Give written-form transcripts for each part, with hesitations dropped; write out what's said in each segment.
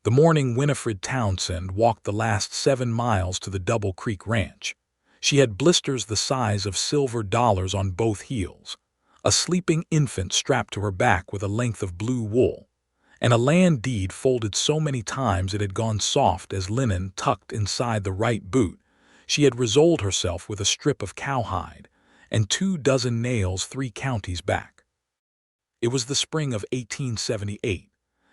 The morning Winifred Townsend walked the last 7 miles to the Double Creek Ranch. She had blisters the size of silver dollars on both heels, a sleeping infant strapped to her back with a length of blue wool, and a land deed folded so many times it had gone soft as linen tucked inside the right boot. She had risoled herself with a strip of cowhide and 24 nails 3 counties back. It was the spring of 1878,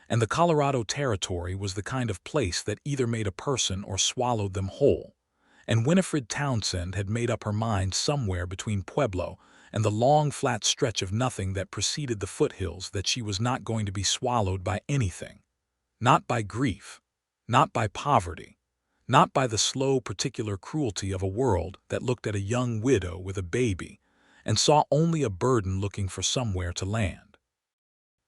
and the Colorado Territory was the kind of place that either made a person or swallowed them whole, and Winifred Townsend had made up her mind somewhere between Pueblo and the long flat stretch of nothing that preceded the foothills that she was not going to be swallowed by anything. Not by grief, not by poverty, not by the slow particular cruelty of a world that looked at a young widow with a baby and saw only a burden looking for somewhere to land.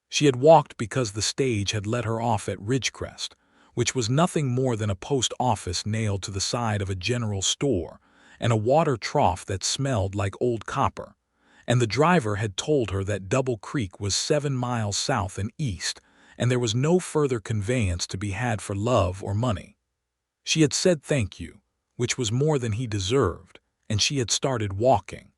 She had walked because the stage had let her off at Ridgecrest, which was nothing more than a post office nailed to the side of a general store and a water trough that smelled like old copper, and the driver had told her that Double Creek was 7 miles south and east, and there was no further conveyance to be had for love or money. She had said thank you, which was more than he deserved, and she had started walking.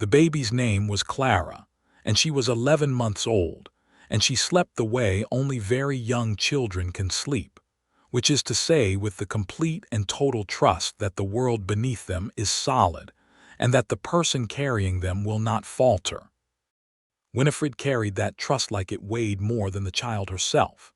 The baby's name was Clara, and she was 11 months old, and she slept the way only very young children can sleep, which is to say with the complete and total trust that the world beneath them is solid, and that the person carrying them will not falter. Winifred carried that trust like it weighed more than the child herself.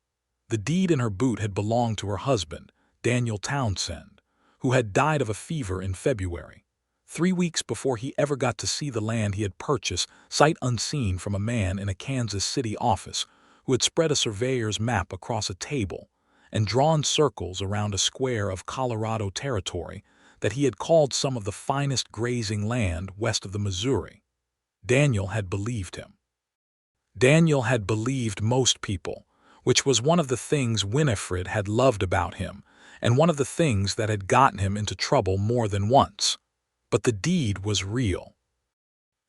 The deed in her boot had belonged to her husband, Daniel Townsend, who had died of a fever in February, 3 weeks before he ever got to see the land he had purchased sight unseen from a man in a Kansas City office who had spread a surveyor's map across a table and drawn circles around a square of Colorado Territory that he had called some of the finest grazing land west of the Missouri. Daniel had believed him. Daniel had believed most people, which was one of the things Winifred had loved about him, and one of the things that had gotten him into trouble more than once. But the deed was real.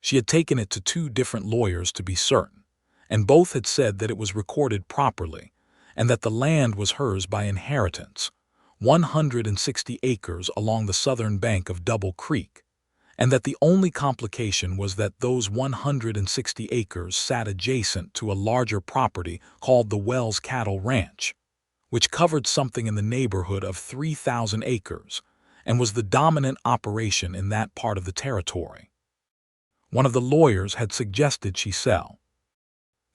She had taken it to 2 different lawyers to be certain, and both had said that it was recorded properly, and that the land was hers by inheritance, 160 acres along the southern bank of Double Creek, and that the only complication was that those 160 acres sat adjacent to a larger property called the Wells Cattle Ranch, which covered something in the neighborhood of 3,000 acres and was the dominant operation in that part of the territory. One of the lawyers had suggested she sell.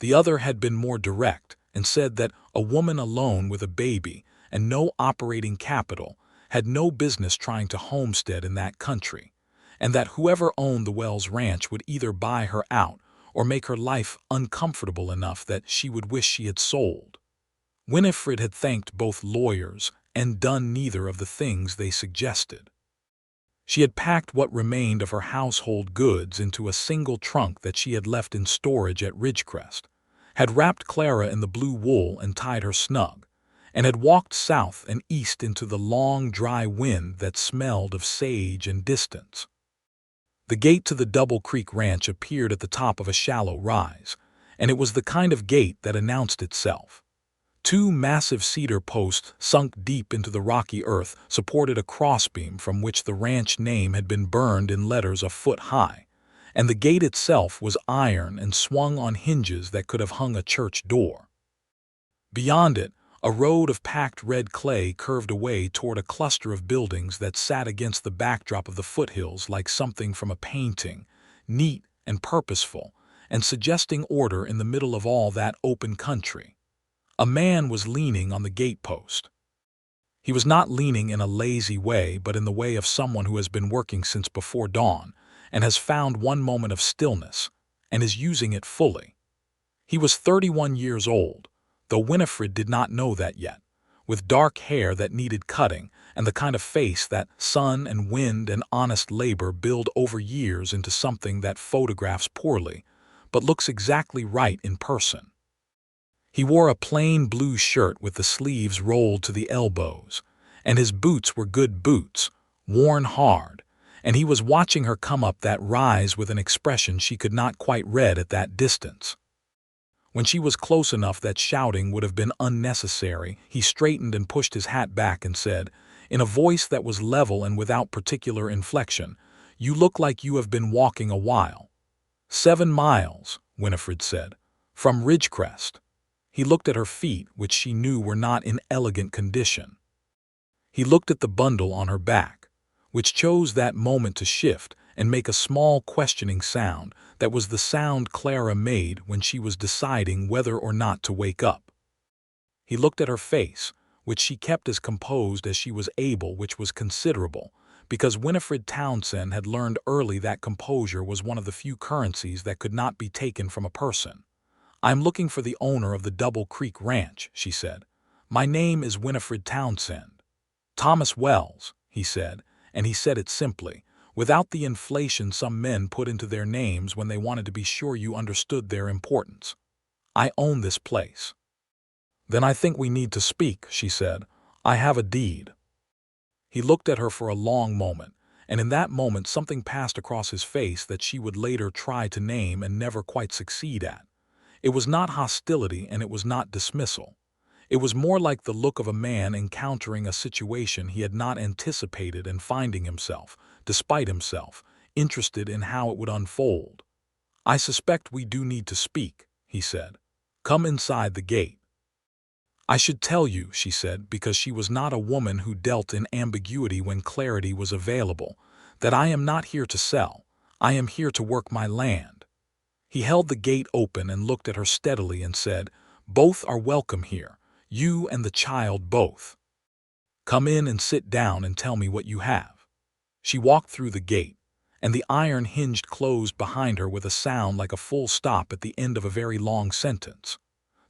The other had been more direct and said that a woman alone with a baby and no operating capital had no business trying to homestead in that country, and that whoever owned the Wells Ranch would either buy her out or make her life uncomfortable enough that she would wish she had sold. Winifred had thanked both lawyers and done neither of the things they suggested. She had packed what remained of her household goods into a single trunk that she had left in storage at Ridgecrest, had wrapped Clara in the blue wool and tied her snug, and had walked south and east into the long, dry wind that smelled of sage and distance. The gate to the Double Creek Ranch appeared at the top of a shallow rise, and it was the kind of gate that announced itself. 2 massive cedar posts sunk deep into the rocky earth supported a crossbeam from which the ranch name had been burned in letters a foot high, and the gate itself was iron and swung on hinges that could have hung a church door. Beyond it, a road of packed red clay curved away toward a cluster of buildings that sat against the backdrop of the foothills like something from a painting, neat and purposeful, and suggesting order in the middle of all that open country. A man was leaning on the gatepost. He was not leaning in a lazy way, but in the way of someone who has been working since before dawn and has found one moment of stillness and is using it fully. He was 31 years old, though Winifred did not know that yet, with dark hair that needed cutting and the kind of face that sun and wind and honest labor build over years into something that photographs poorly, but looks exactly right in person. He wore a plain blue shirt with the sleeves rolled to the elbows, and his boots were good boots, worn hard, and he was watching her come up that rise with an expression she could not quite read at that distance. When she was close enough that shouting would have been unnecessary, he straightened and pushed his hat back and said, in a voice that was level and without particular inflection, "You look like you have been walking a while." 7 miles, Winifred said, "from Ridgecrest." He looked at her feet, which she knew were not in elegant condition. He looked at the bundle on her back, which chose that moment to shift and make a small questioning sound that was the sound Clara made when she was deciding whether or not to wake up. He looked at her face, which she kept as composed as she was able, which was considerable, because Winifred Townsend had learned early that composure was one of the few currencies that could not be taken from a person. "I'm looking for the owner of the Double Creek Ranch," she said. "My name is Winifred Townsend." "Thomas Wells," he said, and he said it simply, without the inflation some men put into their names when they wanted to be sure you understood their importance. "I own this place." "Then I think we need to speak," she said. "I have a deed." He looked at her for a long moment, and in that moment something passed across his face that she would later try to name and never quite succeed at. It was not hostility and it was not dismissal. It was more like the look of a man encountering a situation he had not anticipated and finding himself, despite himself, interested in how it would unfold. "I suspect we do need to speak," he said. "Come inside the gate." "I should tell you," she said, because she was not a woman who dealt in ambiguity when clarity was available, "that I am not here to sell. I am here to work my land." He held the gate open and looked at her steadily and said, "Both are welcome here, you and the child both. Come in and sit down and tell me what you have." She walked through the gate, and the iron hinge closed behind her with a sound like a full stop at the end of a very long sentence.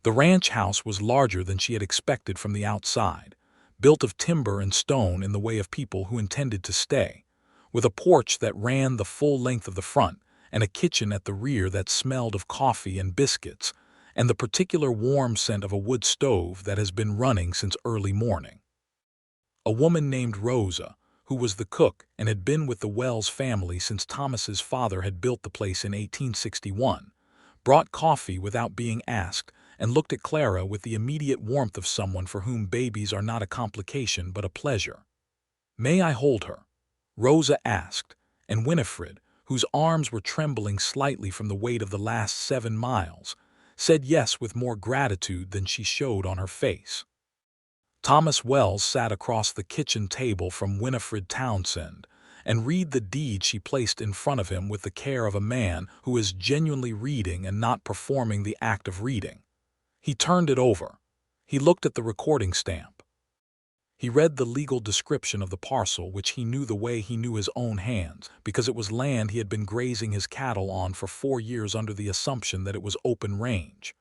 The ranch house was larger than she had expected from the outside, built of timber and stone in the way of people who intended to stay, with a porch that ran the full length of the front and a kitchen at the rear that smelled of coffee and biscuits, and the particular warm scent of a wood stove that has been running since early morning. A woman named Rosa, who was the cook and had been with the Wells family since Thomas's father had built the place in 1861, brought coffee without being asked and looked at Clara with the immediate warmth of someone for whom babies are not a complication but a pleasure. "May I hold her?" Rosa asked, and Winifred, whose arms were trembling slightly from the weight of the last 7 miles, said yes with more gratitude than she showed on her face. Thomas Wells sat across the kitchen table from Winifred Townsend, and read the deed she placed in front of him with the care of a man who is genuinely reading and not performing the act of reading. He turned it over. He looked at the recording stamp. He read the legal description of the parcel, which he knew the way he knew his own hands, because it was land he had been grazing his cattle on for 4 years under the assumption that it was open range.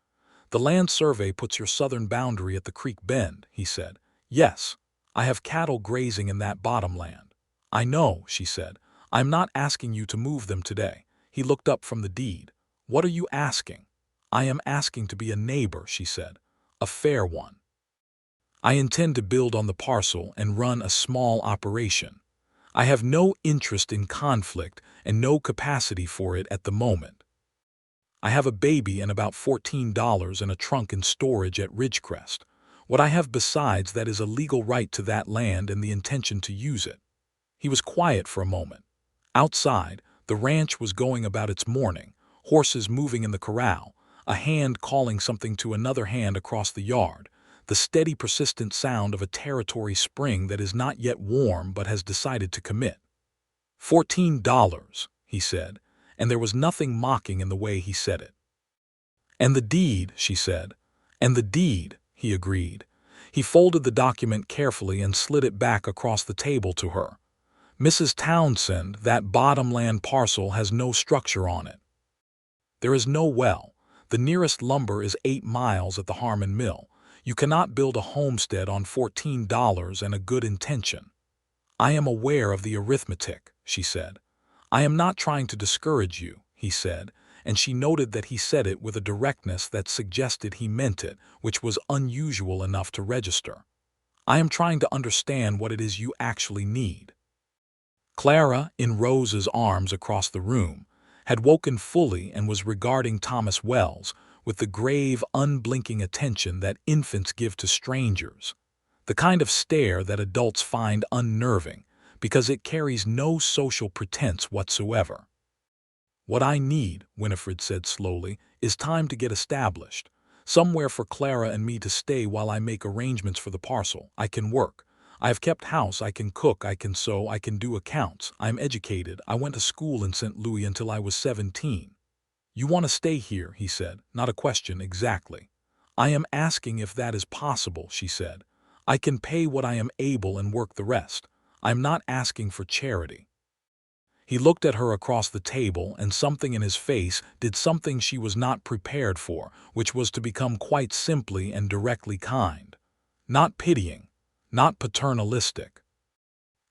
"The land survey puts your southern boundary at the creek bend," he said. "Yes, I have cattle grazing in that bottomland." "I know," she said. "I'm not asking you to move them today." He looked up from the deed. "What are you asking?" "I am asking to be a neighbor," she said. "A fair one. I intend to build on the parcel and run a small operation. I have no interest in conflict and no capacity for it at the moment. I have a baby and about $14 in a trunk in storage at Ridgecrest. What I have besides that is a legal right to that land and the intention to use it." He was quiet for a moment. Outside, the ranch was going about its morning, horses moving in the corral, a hand calling something to another hand across the yard, the steady persistent sound of a territory spring that is not yet warm but has decided to commit. $14, he said, and there was nothing mocking in the way he said it. "And the deed," she said. "And the deed," he agreed. He folded the document carefully and slid it back across the table to her. "Mrs. Townsend, that bottomland parcel has no structure on it. There is no well. The nearest lumber is 8 miles at the Harmon Mill. You cannot build a homestead on $14 and a good intention." "I am aware of the arithmetic," she said. "I am not trying to discourage you," he said, and she noted that he said it with a directness that suggested he meant it, which was unusual enough to register. "I am trying to understand what it is you actually need." Clara, in Rose's arms across the room, had woken fully and was regarding Thomas Wells, with the grave, unblinking attention that infants give to strangers, the kind of stare that adults find unnerving because it carries no social pretense whatsoever. "What I need," Winifred said slowly, "is time to get established. Somewhere for Clara and me to stay while I make arrangements for the parcel. I can work. I have kept house, I can cook, I can sew, I can do accounts. I'm educated. I went to school in St. Louis until I was 17. "You want to stay here," he said. "Not a question, exactly." "I am asking if that is possible," she said. "I can pay what I am able and work the rest. I'm not asking for charity." He looked at her across the table, and something in his face did something she was not prepared for, which was to become quite simply and directly kind. Not pitying, not paternalistic.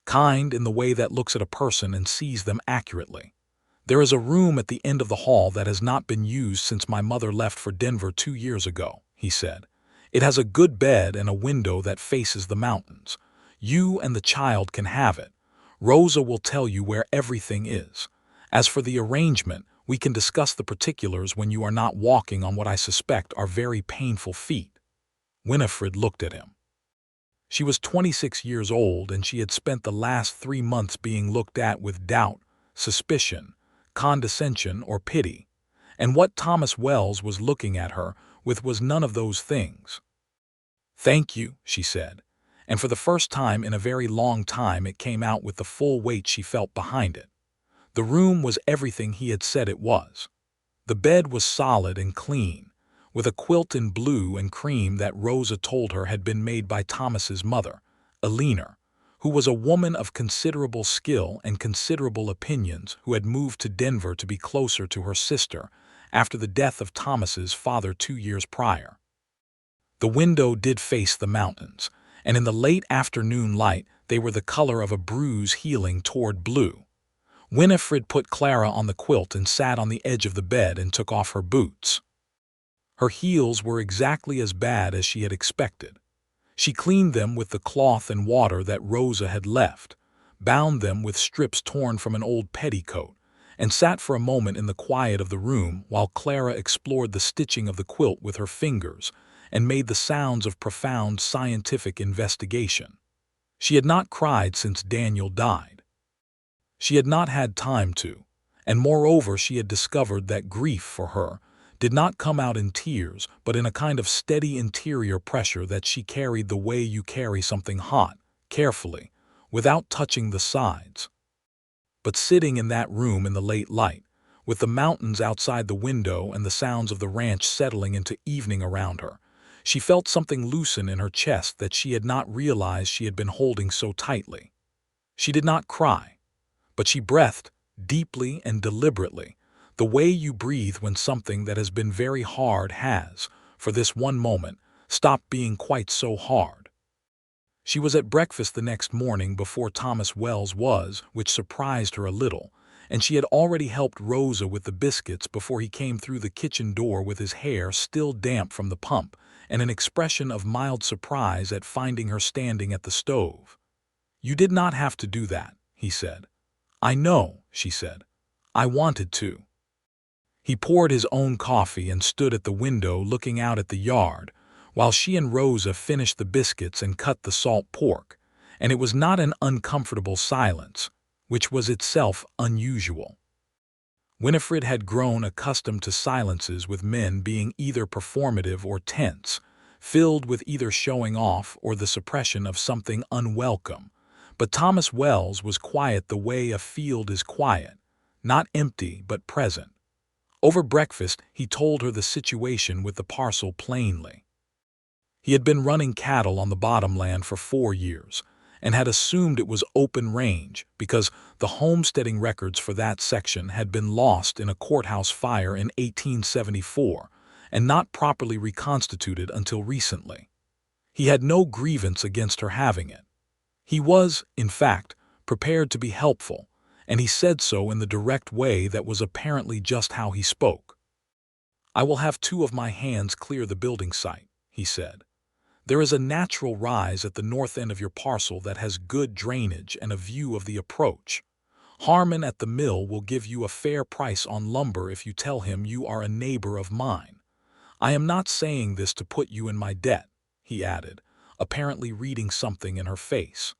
Kind in the way that looks at a person and sees them accurately. "There is a room at the end of the hall that has not been used since my mother left for Denver 2 years ago," he said. "It has a good bed and a window that faces the mountains. You and the child can have it. Rosa will tell you where everything is. As for the arrangement, we can discuss the particulars when you are not walking on what I suspect are very painful feet." Winifred looked at him. She was 26 years old, and she had spent the last 3 months being looked at with doubt, suspicion, condescension, or pity, and what Thomas Wells was looking at her with was none of those things. "Thank you," she said, and for the first time in a very long time it came out with the full weight she felt behind it. The room was everything he had said it was. The bed was solid and clean, with a quilt in blue and cream that Rosa told her had been made by Thomas's mother, Eleanor, who was a woman of considerable skill and considerable opinions who had moved to Denver to be closer to her sister after the death of Thomas's father 2 years prior. The window did face the mountains, and in the late afternoon light they were the color of a bruise healing toward blue. Winifred put Clara on the quilt and sat on the edge of the bed and took off her boots. Her heels were exactly as bad as she had expected. She cleaned them with the cloth and water that Rosa had left, bound them with strips torn from an old petticoat, and sat for a moment in the quiet of the room while Clara explored the stitching of the quilt with her fingers and made the sounds of profound scientific investigation. She had not cried since Daniel died. She had not had time to, and moreover she had discovered that grief for her did not come out in tears, but in a kind of steady interior pressure that she carried the way you carry something hot, carefully, without touching the sides. But sitting in that room in the late light, with the mountains outside the window and the sounds of the ranch settling into evening around her, she felt something loosen in her chest that she had not realized she had been holding so tightly. She did not cry, but she breathed deeply and deliberately, the way you breathe when something that has been very hard has, for this one moment, stopped being quite so hard. She was at breakfast the next morning before Thomas Wells was, which surprised her a little, and she had already helped Rosa with the biscuits before he came through the kitchen door with his hair still damp from the pump and an expression of mild surprise at finding her standing at the stove. "You did not have to do that," he said. "I know," she said. "I wanted to." He poured his own coffee and stood at the window looking out at the yard, while she and Rosa finished the biscuits and cut the salt pork, and it was not an uncomfortable silence, which was itself unusual. Winifred had grown accustomed to silences with men being either performative or tense, filled with either showing off or the suppression of something unwelcome, but Thomas Wells was quiet the way a field is quiet, not empty but present. Over breakfast, he told her the situation with the parcel plainly. He had been running cattle on the bottomland for 4 years, and had assumed it was open range because the homesteading records for that section had been lost in a courthouse fire in 1874 and not properly reconstituted until recently. He had no grievance against her having it. He was, in fact, prepared to be helpful, and he said so in the direct way that was apparently just how he spoke. "I will have 2 of my hands clear the building site," he said. "There is a natural rise at the north end of your parcel that has good drainage and a view of the approach. Harmon at the mill will give you a fair price on lumber if you tell him you are a neighbor of mine. I am not saying this to put you in my debt," he added, apparently reading something in her face.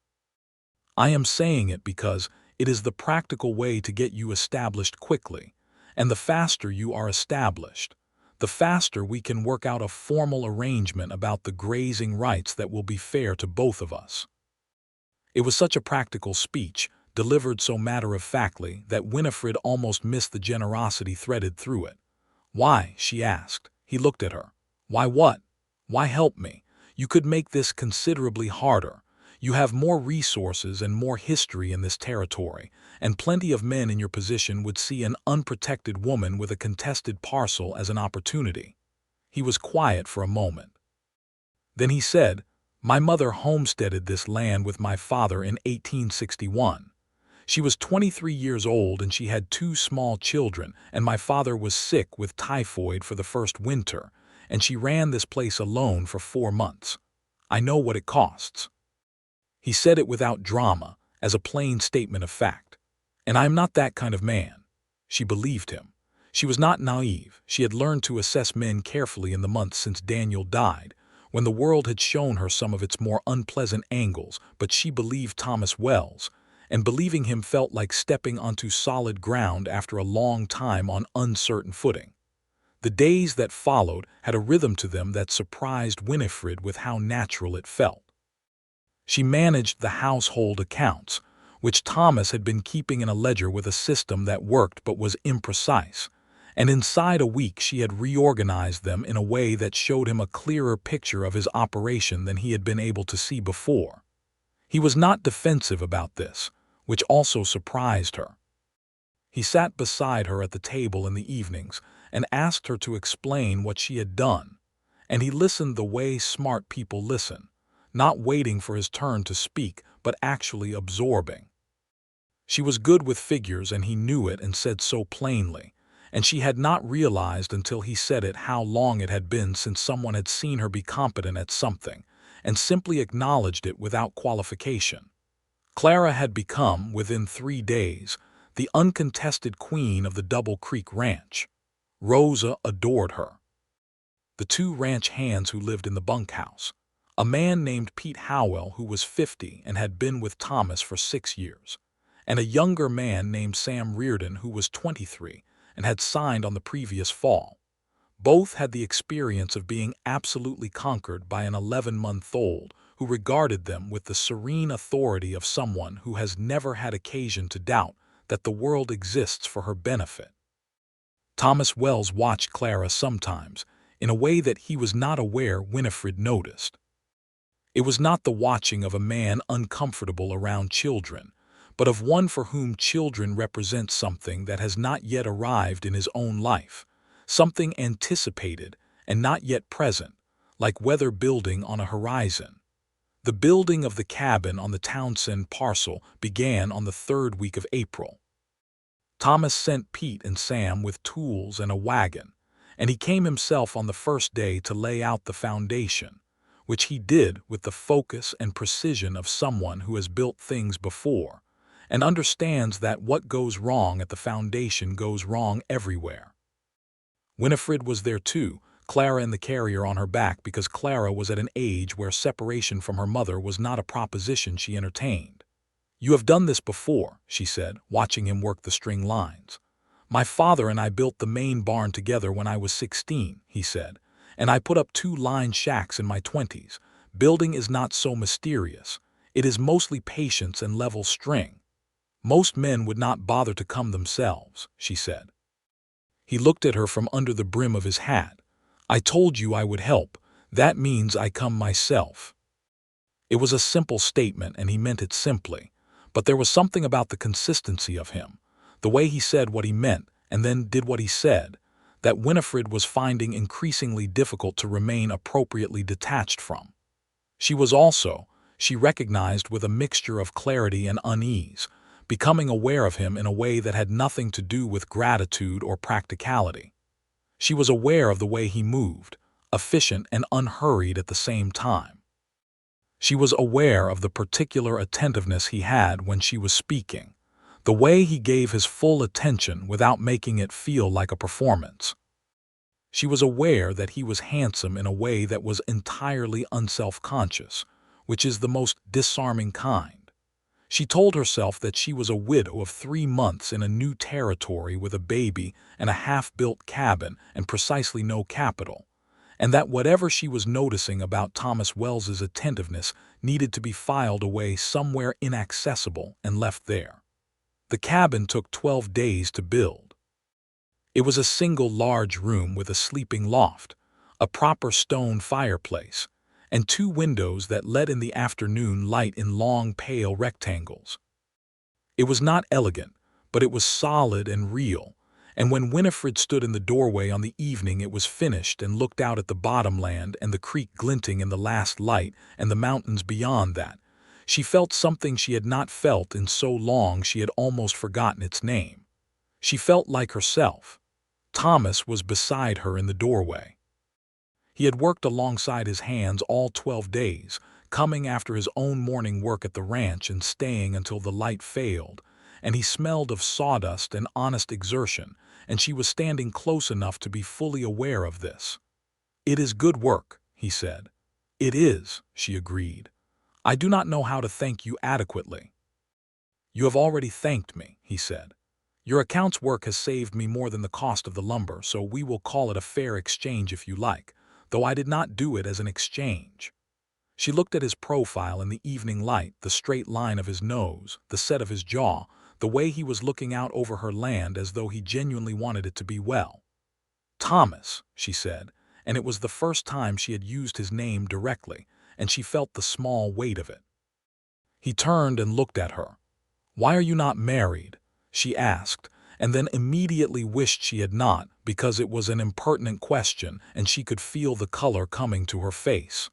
"I am saying it because it is the practical way to get you established quickly, and the faster you are established, the faster we can work out a formal arrangement about the grazing rights that will be fair to both of us." It was such a practical speech, delivered so matter-of-factly, that Winifred almost missed the generosity threaded through it. "Why?" she asked. He looked at her. "Why what? Why help me? You could make this considerably harder. You have more resources and more history in this territory, and plenty of men in your position would see an unprotected woman with a contested parcel as an opportunity." He was quiet for a moment. Then he said, "My mother homesteaded this land with my father in 1861. She was 23 years old and she had 2 small children, and my father was sick with typhoid for the first winter, and she ran this place alone for 4 months. I know what it costs." He said it without drama, as a plain statement of fact. "And I am not that kind of man." She believed him. She was not naive. She had learned to assess men carefully in the months since Daniel died, when the world had shown her some of its more unpleasant angles, but she believed Thomas Wells, and believing him felt like stepping onto solid ground after a long time on uncertain footing. The days that followed had a rhythm to them that surprised Winifred with how natural it felt. She managed the household accounts, which Thomas had been keeping in a ledger with a system that worked but was imprecise, and inside a week she had reorganized them in a way that showed him a clearer picture of his operation than he had been able to see before. He was not defensive about this, which also surprised her. He sat beside her at the table in the evenings and asked her to explain what she had done, and he listened the way smart people listen, not waiting for his turn to speak, but actually absorbing. She was good with figures, and he knew it and said so plainly, and she had not realized until he said it how long it had been since someone had seen her be competent at something, and simply acknowledged it without qualification. Clara had become, within 3 days, the uncontested queen of the Double Creek Ranch. Rosa adored her. The 2 ranch hands who lived in the bunkhouse, a man named Pete Howell who was 50 and had been with Thomas for 6 years, and a younger man named Sam Reardon who was 23 and had signed on the previous fall. Both had the experience of being absolutely conquered by an 11-month-old who regarded them with the serene authority of someone who has never had occasion to doubt that the world exists for her benefit. Thomas Wells watched Clara sometimes, in a way that he was not aware Winifred noticed. It was not the watching of a man uncomfortable around children, but of one for whom children represent something that has not yet arrived in his own life, something anticipated and not yet present, like weather building on a horizon. The building of the cabin on the Townsend parcel began on the 3rd week of April. Thomas sent Pete and Sam with tools and a wagon, and he came himself on the first day to lay out the foundation, which he did with the focus and precision of someone who has built things before and understands that what goes wrong at the foundation goes wrong everywhere. Winifred was there too, Clara in the carrier on her back, because Clara was at an age where separation from her mother was not a proposition she entertained. "You have done this before," she said, watching him work the string lines. "My father and I built the main barn together when I was 16, he said, "and I put up 2 line shacks in my 20s. Building is not so mysterious. It is mostly patience and level string. Most men would not bother to come themselves," she said. He looked at her from under the brim of his hat. "I told you I would help. That means I come myself." It was a simple statement, and he meant it simply, but there was something about the consistency of him, the way he said what he meant and then did what he said, that Winifred was finding increasingly difficult to remain appropriately detached from. She was also, she recognized, with a mixture of clarity and unease, becoming aware of him in a way that had nothing to do with gratitude or practicality. She was aware of the way he moved, efficient and unhurried at the same time. She was aware of the particular attentiveness he had when she was speaking, the way he gave his full attention without making it feel like a performance. She was aware that he was handsome in a way that was entirely unself-conscious, which is the most disarming kind. She told herself that she was a widow of 3 months in a new territory with a baby and a half-built cabin and precisely no capital, and that whatever she was noticing about Thomas Wells's attentiveness needed to be filed away somewhere inaccessible and left there. The cabin took 12 days to build. It was a single large room with a sleeping loft, a proper stone fireplace, and 2 windows that let in the afternoon light in long, pale rectangles. It was not elegant, but it was solid and real, and when Winifred stood in the doorway on the evening it was finished and looked out at the bottomland and the creek glinting in the last light and the mountains beyond that, she felt something she had not felt in so long she had almost forgotten its name. She felt like herself. Thomas was beside her in the doorway. He had worked alongside his hands all 12 days, coming after his own morning work at the ranch and staying until the light failed, and he smelled of sawdust and honest exertion, and she was standing close enough to be fully aware of this. "It is good work," he said. "It is," she agreed. "I do not know how to thank you adequately." "You have already thanked me," he said. "Your account's work has saved me more than the cost of the lumber, so we will call it a fair exchange if you like, though I did not do it as an exchange." She looked at his profile in the evening light, the straight line of his nose, the set of his jaw, the way he was looking out over her land as though he genuinely wanted it to be well. "Thomas," she said, and it was the first time she had used his name directly, and she felt the small weight of it. He turned and looked at her. "Why are you not married?" she asked, and then immediately wished she had not, because it was an impertinent question and she could feel the color coming to her face.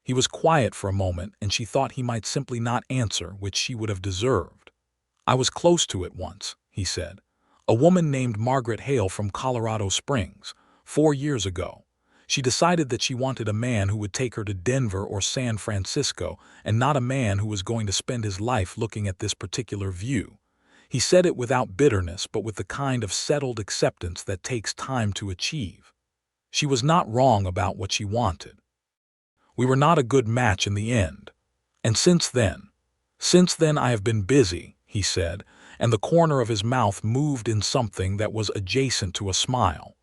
He was quiet for a moment, and she thought he might simply not answer, which she would have deserved. "I was close to it once," he said. "A woman named Margaret Hale from Colorado Springs, 4 years ago. She decided that she wanted a man who would take her to Denver or San Francisco, and not a man who was going to spend his life looking at this particular view." He said it without bitterness, but with the kind of settled acceptance that takes time to achieve. She was not wrong about what she wanted. "We were not a good match in the end. And since then I have been busy," he said, and the corner of his mouth moved in something that was adjacent to a smile.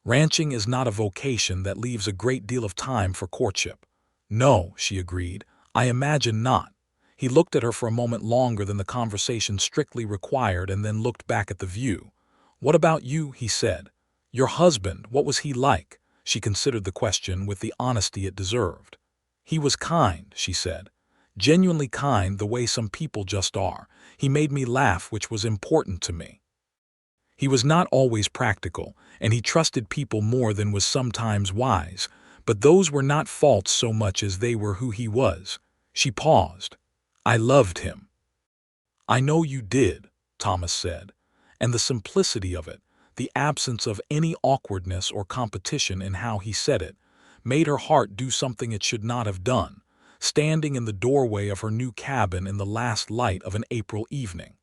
"Ranching is not a vocation that leaves a great deal of time for courtship." "No," she agreed, "I imagine not." He looked at her for a moment longer than the conversation strictly required and then looked back at the view. "What about you?" he said. "Your husband, what was he like?" She considered the question with the honesty it deserved. "He was kind," she said. "Genuinely kind, the way some people just are. He made me laugh, which was important to me. He was not always practical, and he trusted people more than was sometimes wise, but those were not faults so much as they were who he was." She paused. "I loved him." "I know you did," Thomas said, and the simplicity of it, the absence of any awkwardness or competition in how he said it, made her heart do something it should not have done, standing in the doorway of her new cabin in the last light of an April evening.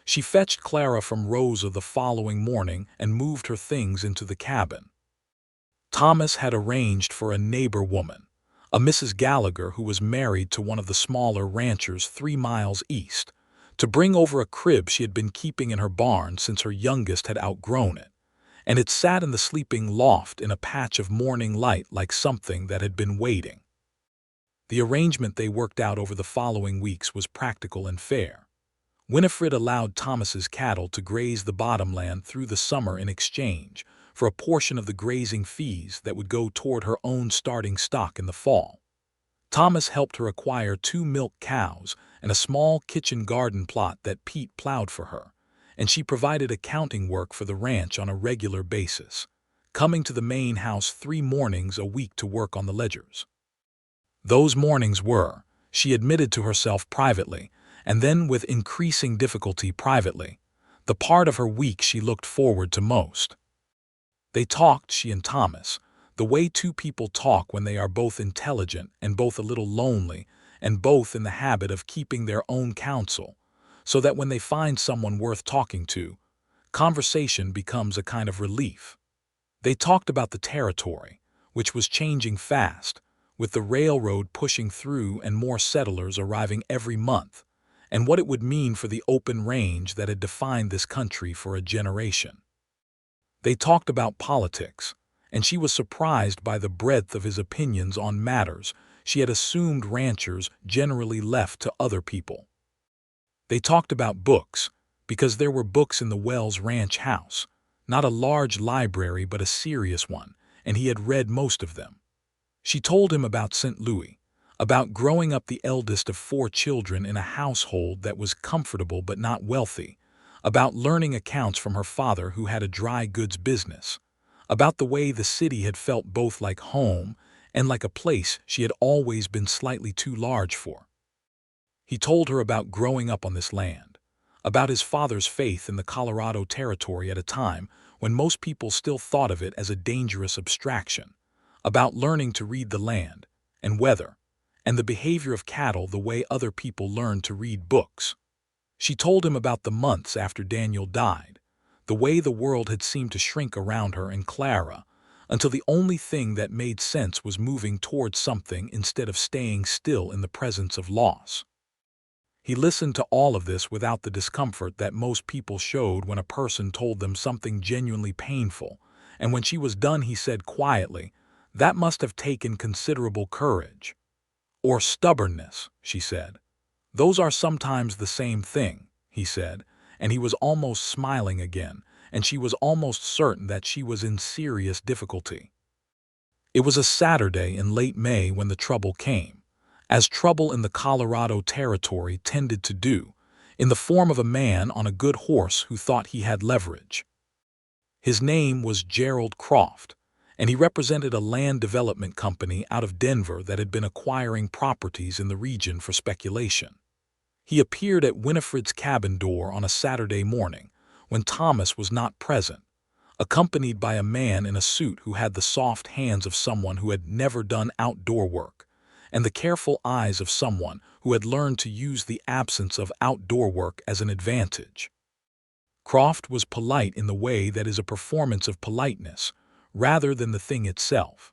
She fetched Clara from Rosa the following morning and moved her things into the cabin. Thomas had arranged for a neighbor woman, a Mrs. Gallagher who was married to one of the smaller ranchers 3 miles east, to bring over a crib she had been keeping in her barn since her youngest had outgrown it, and it sat in the sleeping loft in a patch of morning light like something that had been waiting. The arrangement they worked out over the following weeks was practical and fair. Winifred allowed Thomas's cattle to graze the bottomland through the summer in exchange for a portion of the grazing fees that would go toward her own starting stock in the fall. Thomas helped her acquire 2 milk cows and a small kitchen garden plot that Pete plowed for her, and she provided accounting work for the ranch on a regular basis, coming to the main house 3 mornings a week to work on the ledgers. Those mornings were, she admitted to herself privately, and then with increasing difficulty privately, the part of her week she looked forward to most. They talked, she and Thomas, the way 2 people talk when they are both intelligent and both a little lonely and both in the habit of keeping their own counsel, so that when they find someone worth talking to, conversation becomes a kind of relief. They talked about the territory, which was changing fast, with the railroad pushing through and more settlers arriving every month, and what it would mean for the open range that had defined this country for a generation. They talked about politics, and she was surprised by the breadth of his opinions on matters she had assumed ranchers generally left to other people. They talked about books, because there were books in the Wells Ranch house, not a large library but a serious one, and he had read most of them. She told him about St. Louis, about growing up the eldest of 4 children in a household that was comfortable but not wealthy, about learning accounts from her father who had a dry goods business, about the way the city had felt both like home and like a place she had always been slightly too large for. He told her about growing up on this land, about his father's faith in the Colorado Territory at a time when most people still thought of it as a dangerous abstraction, about learning to read the land and weather and the behavior of cattle the way other people learned to read books. She told him about the months after Daniel died, the way the world had seemed to shrink around her and Clara, until the only thing that made sense was moving towards something instead of staying still in the presence of loss. He listened to all of this without the discomfort that most people showed when a person told them something genuinely painful, and when she was done he said quietly, "That must have taken considerable courage." "Or stubbornness," she said. "Those are sometimes the same thing," he said, and he was almost smiling again, and she was almost certain that she was in serious difficulty. It was a Saturday in late May when the trouble came, as trouble in the Colorado Territory tended to do, in the form of a man on a good horse who thought he had leverage. His name was Gerald Croft, and he represented a land development company out of Denver that had been acquiring properties in the region for speculation. He appeared at Winifred's cabin door on a Saturday morning, when Thomas was not present, accompanied by a man in a suit who had the soft hands of someone who had never done outdoor work, and the careful eyes of someone who had learned to use the absence of outdoor work as an advantage. Croft was polite in the way that is a performance of politeness, rather than the thing itself.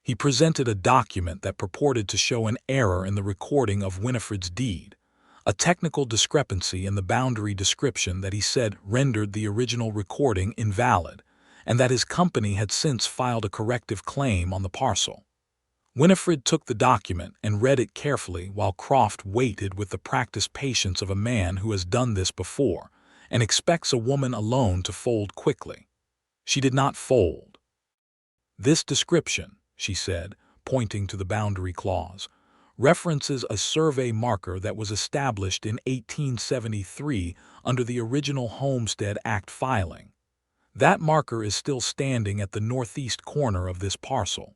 He presented a document that purported to show an error in the recording of Winifred's deed, a technical discrepancy in the boundary description that he said rendered the original recording invalid, and that his company had since filed a corrective claim on the parcel. Winifred took the document and read it carefully while Croft waited with the practiced patience of a man who has done this before and expects a woman alone to fold quickly. She did not fold. "This description," she said, pointing to the boundary clause, references a survey marker that was established in 1873 under the original Homestead Act filing. That marker is still standing at the northeast corner of this parcel.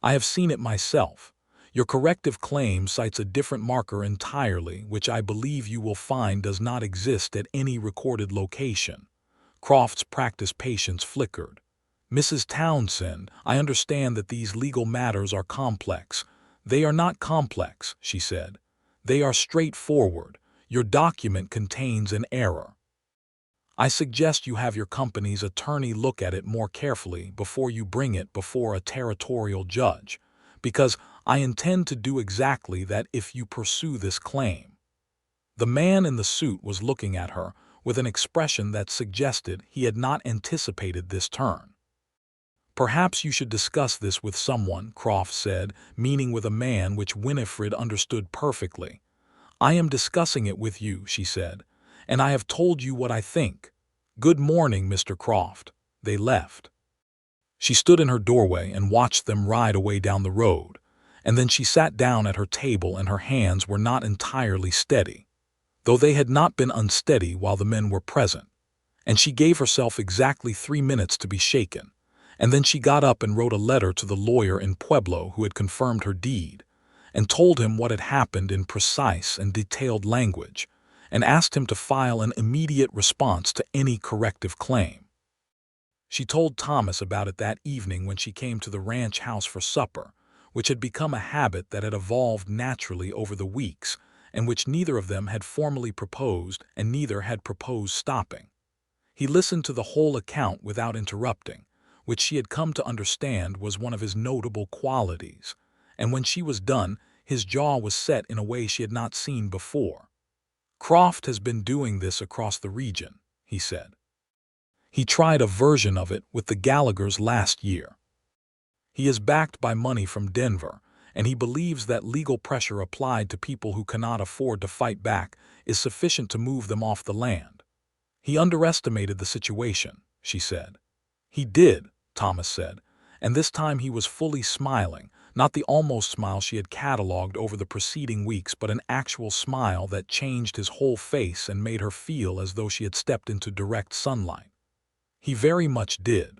I have seen it myself. Your corrective claim cites a different marker entirely, which I believe you will find does not exist at any recorded location." Croft's practiced patience flickered. "Mrs. Townsend, I understand that these legal matters are complex." "They are not complex," she said. "They are straightforward. Your document contains an error. I suggest you have your company's attorney look at it more carefully before you bring it before a territorial judge, because I intend to do exactly that if you pursue this claim." The man in the suit was looking at her with an expression that suggested he had not anticipated this turn. "Perhaps you should discuss this with someone," Croft said, meaning with a man, which Winifred understood perfectly. "I am discussing it with you," she said, "and I have told you what I think. Good morning, Mr. Croft." They left. She stood in her doorway and watched them ride away down the road, and then she sat down at her table and her hands were not entirely steady, though they had not been unsteady while the men were present, and she gave herself exactly 3 minutes to be shaken, and then she got up and wrote a letter to the lawyer in Pueblo who had confirmed her deed, and told him what had happened in precise and detailed language, and asked him to file an immediate response to any corrective claim. She told Thomas about it that evening when she came to the ranch house for supper, which had become a habit that had evolved naturally over the weeks, and which neither of them had formally proposed and neither had proposed stopping. He listened to the whole account without interrupting, which she had come to understand was one of his notable qualities, and when she was done, his jaw was set in a way she had not seen before. "Croft has been doing this across the region," he said. "He tried a version of it with the Gallaghers last year. He is backed by money from Denver, and he believes that legal pressure applied to people who cannot afford to fight back is sufficient to move them off the land. He underestimated the situation," she said. "He did," Thomas said, and this time he was fully smiling, not the almost smile she had catalogued over the preceding weeks, but an actual smile that changed his whole face and made her feel as though she had stepped into direct sunlight. "He very much did.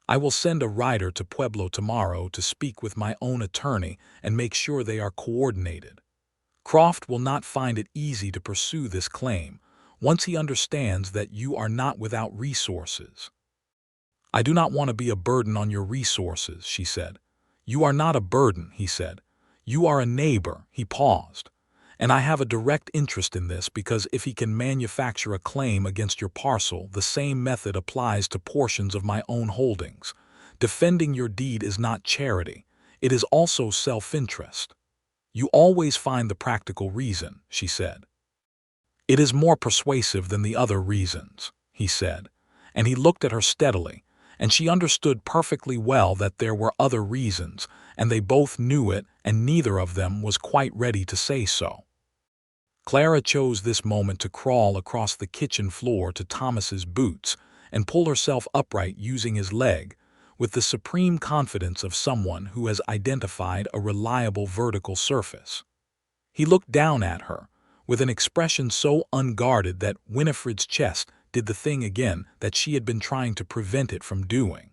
I will send a rider to Pueblo tomorrow to speak with my own attorney and make sure they are coordinated. Croft will not find it easy to pursue this claim once he understands that you are not without resources." "I do not want to be a burden on your resources," she said. "You are not a burden," he said. "You are a neighbor." He paused. "And I have a direct interest in this because if he can manufacture a claim against your parcel, the same method applies to portions of my own holdings. Defending your deed is not charity. It is also self-interest." "You always find the practical reason," she said. "It is more persuasive than the other reasons," he said, and he looked at her steadily, and she understood perfectly well that there were other reasons, and they both knew it, and neither of them was quite ready to say so. Clara chose this moment to crawl across the kitchen floor to Thomas's boots and pull herself upright using his leg, with the supreme confidence of someone who has identified a reliable vertical surface. He looked down at her, with an expression so unguarded that Winifred's chest did the thing again that she had been trying to prevent it from doing.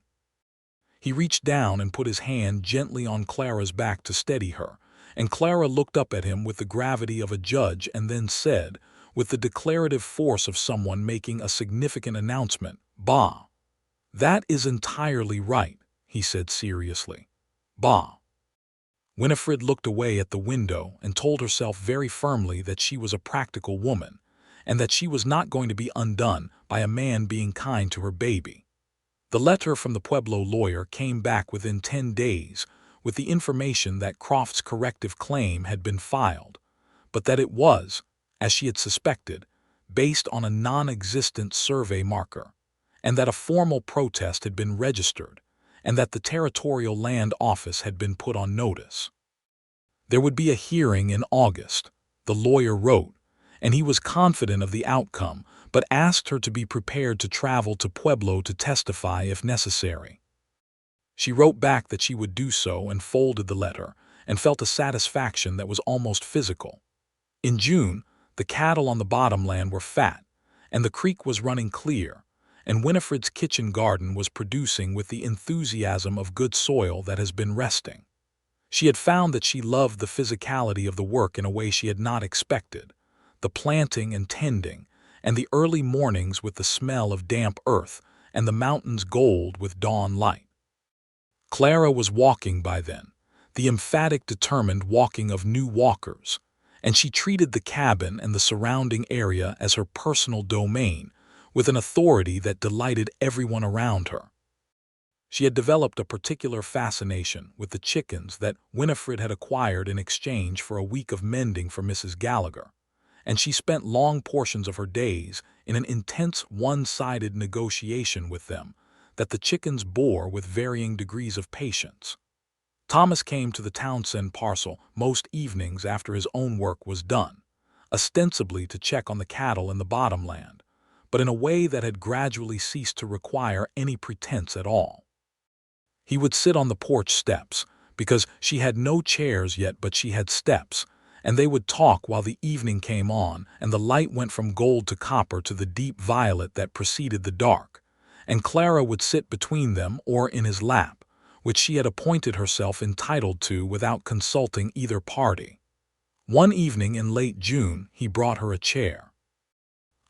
He reached down and put his hand gently on Clara's back to steady her, and Clara looked up at him with the gravity of a judge and then said, with the declarative force of someone making a significant announcement, "Bah." "That is entirely right," he said seriously. "Bah." Winifred looked away at the window and told herself very firmly that she was a practical woman, and that she was not going to be undone by a man being kind to her baby. The letter from the Pueblo lawyer came back within 10 days with the information that Croft's corrective claim had been filed, but that it was, as she had suspected, based on a non-existent survey marker, and that a formal protest had been registered, and that the Territorial Land Office had been put on notice. There would be a hearing in August, the lawyer wrote, and he was confident of the outcome, but asked her to be prepared to travel to Pueblo to testify if necessary. She wrote back that she would do so and folded the letter, and felt a satisfaction that was almost physical. In June, the cattle on the bottomland were fat, and the creek was running clear, and Winifred's kitchen garden was producing with the enthusiasm of good soil that has been resting. She had found that she loved the physicality of the work in a way she had not expected, the planting and tending, and the early mornings with the smell of damp earth and the mountains gold with dawn light. Clara was walking by then, the emphatic, determined walking of new walkers, and she treated the cabin and the surrounding area as her personal domain, with an authority that delighted everyone around her. She had developed a particular fascination with the chickens that Winifred had acquired in exchange for a week of mending for Mrs. Gallagher, and she spent long portions of her days in an intense one-sided negotiation with them that the chickens bore with varying degrees of patience. Thomas came to the Townsend parcel most evenings after his own work was done, ostensibly to check on the cattle in the bottomland, but in a way that had gradually ceased to require any pretense at all. He would sit on the porch steps, because she had no chairs yet but she had steps, and they would talk while the evening came on and the light went from gold to copper to the deep violet that preceded the dark, and Clara would sit between them or in his lap, which she had appointed herself entitled to without consulting either party. One evening in late June he brought her a chair.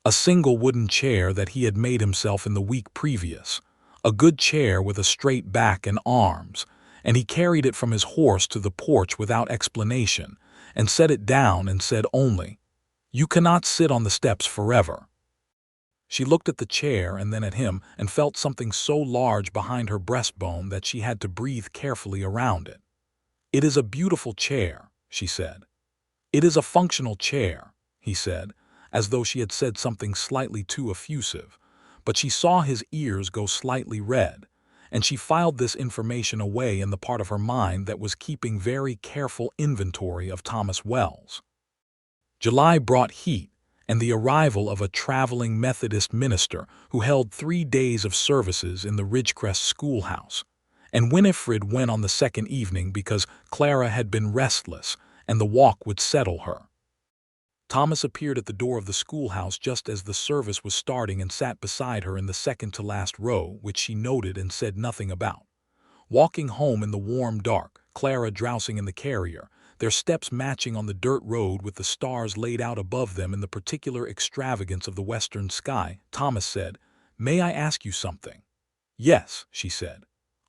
A single wooden chair that he had made himself in the week previous, a good chair with a straight back and arms, and he carried it from his horse to the porch without explanation, and set it down and said only, "You cannot sit on the steps forever." She looked at the chair and then at him and felt something so large behind her breastbone that she had to breathe carefully around it. "It is a beautiful chair," she said. "It is a functional chair," he said, as though she had said something slightly too effusive, but she saw his ears go slightly red, and she filed this information away in the part of her mind that was keeping very careful inventory of Thomas Wells. July brought heat and the arrival of a traveling Methodist minister who held 3 days of services in the Ridgecrest schoolhouse, and Winifred went on the second evening because Clara had been restless and the walk would settle her. Thomas appeared at the door of the schoolhouse just as the service was starting and sat beside her in the second-to-last row, which she noted and said nothing about. Walking home in the warm dark, Clara drowsing in the carrier, their steps matching on the dirt road with the stars laid out above them in the particular extravagance of the western sky, Thomas said, "May I ask you something?" "Yes," she said.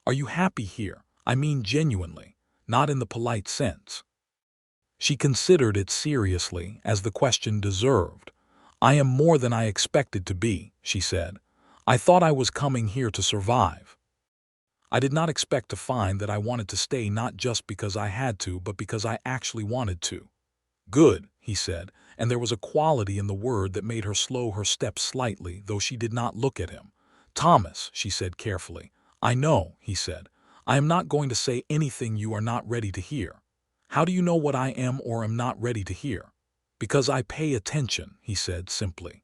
"Are you happy here? I mean genuinely, not in the polite sense." She considered it seriously, as the question deserved. "I am more than I expected to be," she said. "I thought I was coming here to survive. I did not expect to find that I wanted to stay not just because I had to, but because I actually wanted to." "Good," he said, and there was a quality in the word that made her slow her steps slightly, though she did not look at him. "Thomas," she said carefully. "I know," he said. "I am not going to say anything you are not ready to hear." "How do you know what I am or am not ready to hear?" "Because I pay attention," he said simply.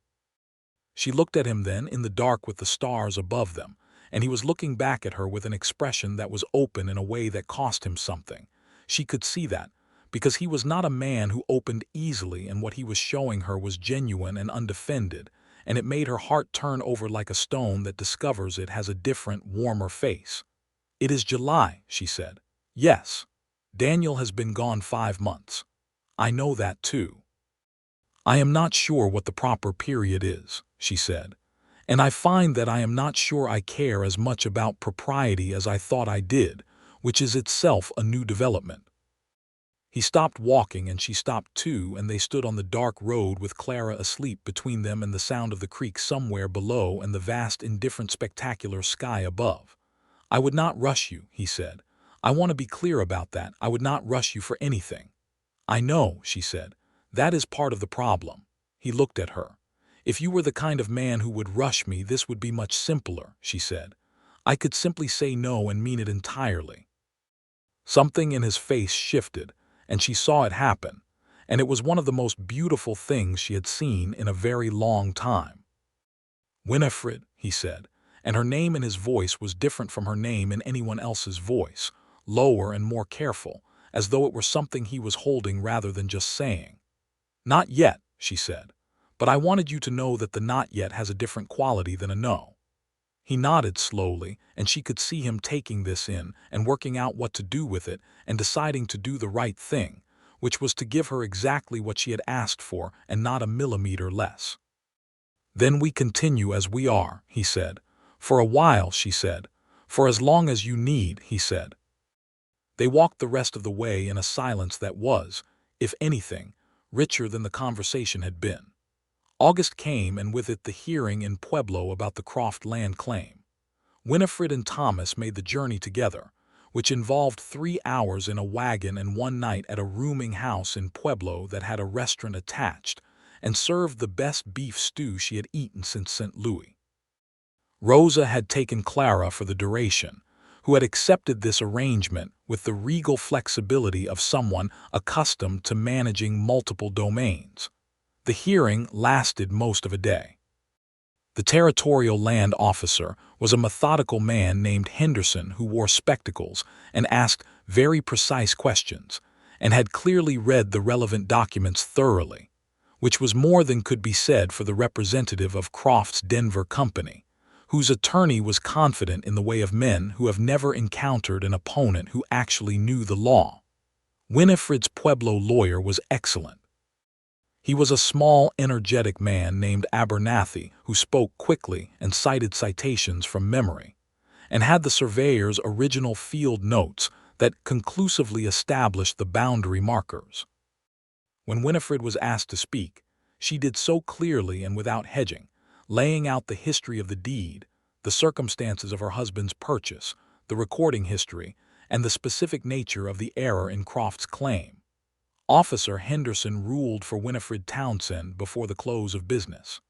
She looked at him then in the dark with the stars above them, and he was looking back at her with an expression that was open in a way that cost him something. She could see that, because he was not a man who opened easily, and what he was showing her was genuine and undefended, and it made her heart turn over like a stone that discovers it has a different, warmer face. "It is July," she said. "Yes. Daniel has been gone 5 months. I know that too. I am not sure what the proper period is," she said, "and I find that I am not sure I care as much about propriety as I thought I did, which is itself a new development." He stopped walking and she stopped too, and they stood on the dark road with Clara asleep between them and the sound of the creek somewhere below and the vast, indifferent, spectacular sky above. "I would not rush you," he said. "I want to be clear about that. I would not rush you for anything." "I know," she said. "That is part of the problem." He looked at her. "If you were the kind of man who would rush me, this would be much simpler," she said. "I could simply say no and mean it entirely." Something in his face shifted, and she saw it happen, and it was one of the most beautiful things she had seen in a very long time. "Winifred," he said, and her name in his voice was different from her name in anyone else's voice, lower and more careful, as though it were something he was holding rather than just saying. "Not yet," she said, "but I wanted you to know that the not yet has a different quality than a no." He nodded slowly, and she could see him taking this in and working out what to do with it and deciding to do the right thing, which was to give her exactly what she had asked for and not a millimeter less. "Then we continue as we are," he said. "For a while," she said. "For as long as you need," he said. They walked the rest of the way in a silence that was, if anything, richer than the conversation had been. August came, and with it the hearing in Pueblo about the Croft land claim. Winifred and Thomas made the journey together, which involved 3 hours in a wagon and 1 night at a rooming house in Pueblo that had a restaurant attached and served the best beef stew she had eaten since St. Louis. Rosa had taken Clara for the duration, who had accepted this arrangement with the regal flexibility of someone accustomed to managing multiple domains. The hearing lasted most of a day. The territorial land officer was a methodical man named Henderson who wore spectacles and asked very precise questions, and had clearly read the relevant documents thoroughly, which was more than could be said for the representative of Croft's Denver company, whose attorney was confident in the way of men who have never encountered an opponent who actually knew the law. Winifred's Pueblo lawyer was excellent. He was a small, energetic man named Abernathy who spoke quickly and cited citations from memory, and had the surveyor's original field notes that conclusively established the boundary markers. When Winifred was asked to speak, she did so clearly and without hedging, laying out the history of the deed, the circumstances of her husband's purchase, the recording history, and the specific nature of the error in Croft's claim. Officer Henderson ruled for Winifred Townsend before the close of business.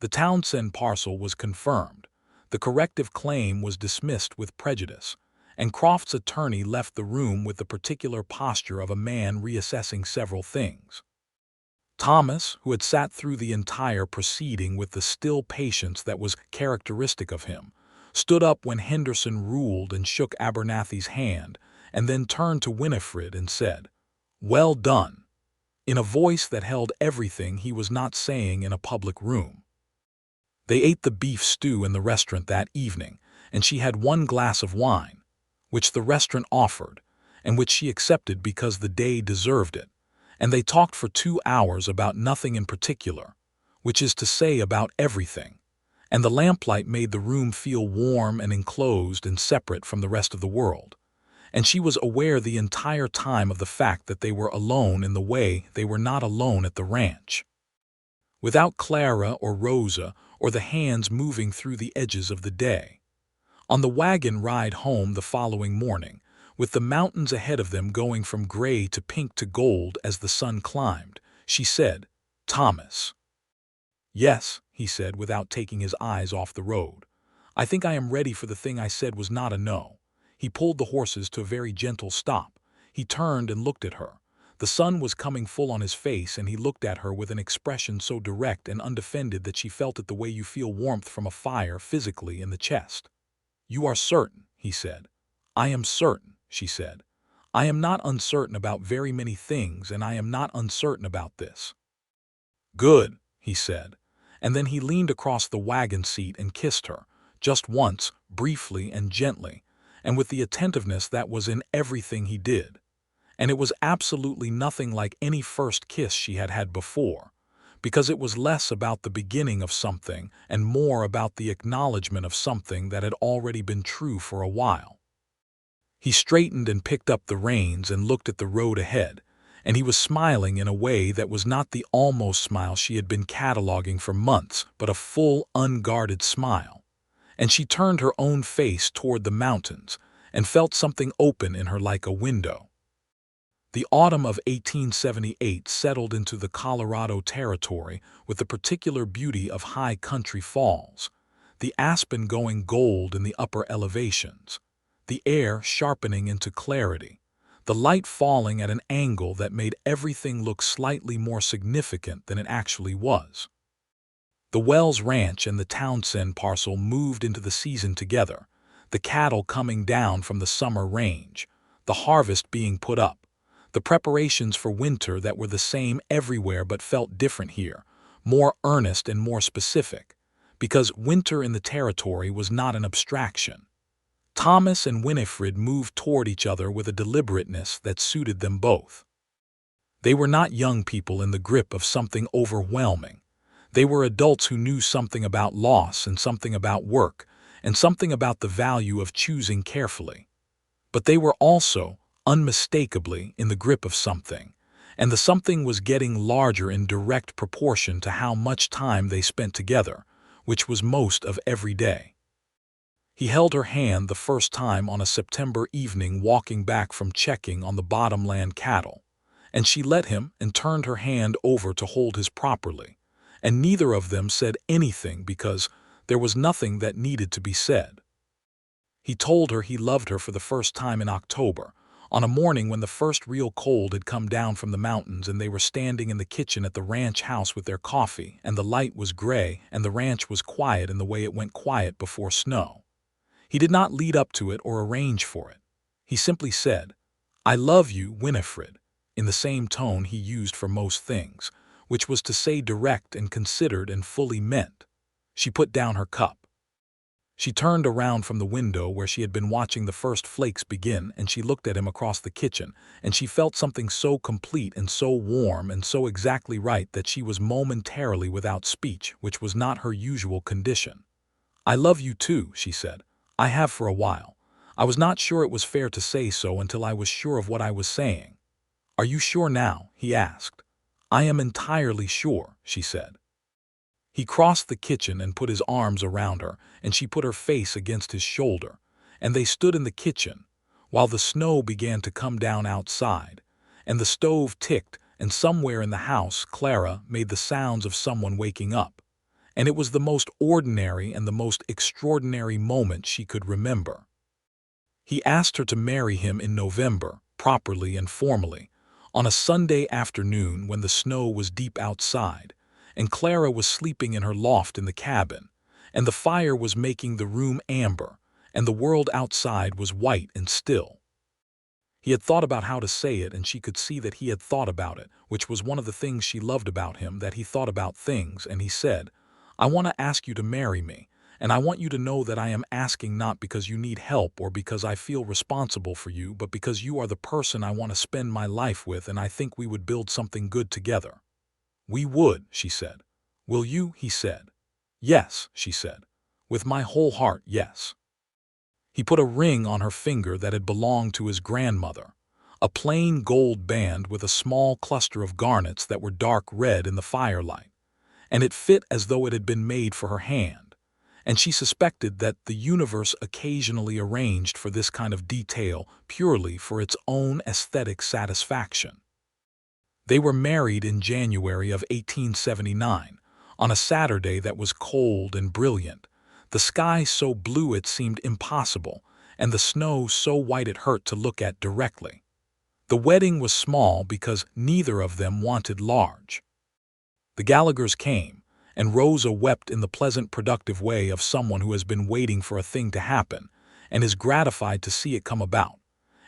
The Townsend parcel was confirmed, the corrective claim was dismissed with prejudice, and Croft's attorney left the room with the particular posture of a man reassessing several things. Thomas, who had sat through the entire proceeding with the still patience that was characteristic of him, stood up when Henderson ruled and shook Abernathy's hand, and then turned to Winifred and said, "Well done," in a voice that held everything he was not saying in a public room. They ate the beef stew in the restaurant that evening, and she had one glass of wine, which the restaurant offered, and which she accepted because the day deserved it, and they talked for 2 hours about nothing in particular, which is to say about everything, and the lamplight made the room feel warm and enclosed and separate from the rest of the world, and she was aware the entire time of the fact that they were alone in the way they were not alone at the ranch. Without Clara or Rosa or the hands moving through the edges of the day. On the wagon ride home the following morning, with the mountains ahead of them going from gray to pink to gold as the sun climbed, she said, "Thomas." "Yes," he said without taking his eyes off the road. "I think I am ready for the thing I said was not a no." He pulled the horses to a very gentle stop. He turned and looked at her. The sun was coming full on his face, and he looked at her with an expression so direct and undefended that she felt it the way you feel warmth from a fire physically in the chest. "You are certain," he said. "I am certain," she said. "I am not uncertain about very many things, and I am not uncertain about this." "Good," he said, and then he leaned across the wagon seat and kissed her, just once, briefly and gently, and with the attentiveness that was in everything he did. And it was absolutely nothing like any first kiss she had had before, because it was less about the beginning of something and more about the acknowledgement of something that had already been true for a while. He straightened and picked up the reins and looked at the road ahead, and he was smiling in a way that was not the almost smile she had been cataloging for months, but a full, unguarded smile. And she turned her own face toward the mountains and felt something open in her like a window. The autumn of 1878 settled into the Colorado Territory with the particular beauty of high country falls, the aspen going gold in the upper elevations, the air sharpening into clarity, the light falling at an angle that made everything look slightly more significant than it actually was. The Wells Ranch and the Townsend parcel moved into the season together, the cattle coming down from the summer range, the harvest being put up, the preparations for winter that were the same everywhere but felt different here, more earnest and more specific, because winter in the territory was not an abstraction. Thomas and Winifred moved toward each other with a deliberateness that suited them both. They were not young people in the grip of something overwhelming. They were adults who knew something about loss and something about work and something about the value of choosing carefully. But they were also, unmistakably, in the grip of something, and the something was getting larger in direct proportion to how much time they spent together, which was most of every day. He held her hand the first time on a September evening walking back from checking on the bottomland cattle, and she let him and turned her hand over to hold his properly, and neither of them said anything because there was nothing that needed to be said. He told her he loved her for the first time in October, on a morning when the first real cold had come down from the mountains and they were standing in the kitchen at the ranch house with their coffee, and the light was gray and the ranch was quiet in the way it went quiet before snow. He did not lead up to it or arrange for it. He simply said, "I love you, Winifred," in the same tone he used for most things, which was to say direct and considered and fully meant. She put down her cup. She turned around from the window where she had been watching the first flakes begin, and she looked at him across the kitchen, and she felt something so complete and so warm and so exactly right that she was momentarily without speech, which was not her usual condition. "I love you too," she said. "I have for a while. I was not sure it was fair to say so until I was sure of what I was saying." "Are you sure now?" he asked. "I am entirely sure," she said. He crossed the kitchen and put his arms around her, and she put her face against his shoulder, and they stood in the kitchen, while the snow began to come down outside, and the stove ticked, and somewhere in the house Clara made the sounds of someone waking up, and it was the most ordinary and the most extraordinary moment she could remember. He asked her to marry him in November, properly and formally, on a Sunday afternoon when the snow was deep outside, and Clara was sleeping in her loft in the cabin, and the fire was making the room amber, and the world outside was white and still. He had thought about how to say it, and she could see that he had thought about it, which was one of the things she loved about him, that he thought about things, and he said, "I want to ask you to marry me, and I want you to know that I am asking not because you need help or because I feel responsible for you, but because you are the person I want to spend my life with, and I think we would build something good together." "We would," she said. "Will you?" he said. "Yes," she said. "With my whole heart, yes." He put a ring on her finger that had belonged to his grandmother, a plain gold band with a small cluster of garnets that were dark red in the firelight, and it fit as though it had been made for her hand, and she suspected that the universe occasionally arranged for this kind of detail purely for its own aesthetic satisfaction. They were married in January of 1879, on a Saturday that was cold and brilliant, the sky so blue it seemed impossible, and the snow so white it hurt to look at directly. The wedding was small because neither of them wanted large. The Gallaghers came, and Rosa wept in the pleasant, productive way of someone who has been waiting for a thing to happen and is gratified to see it come about.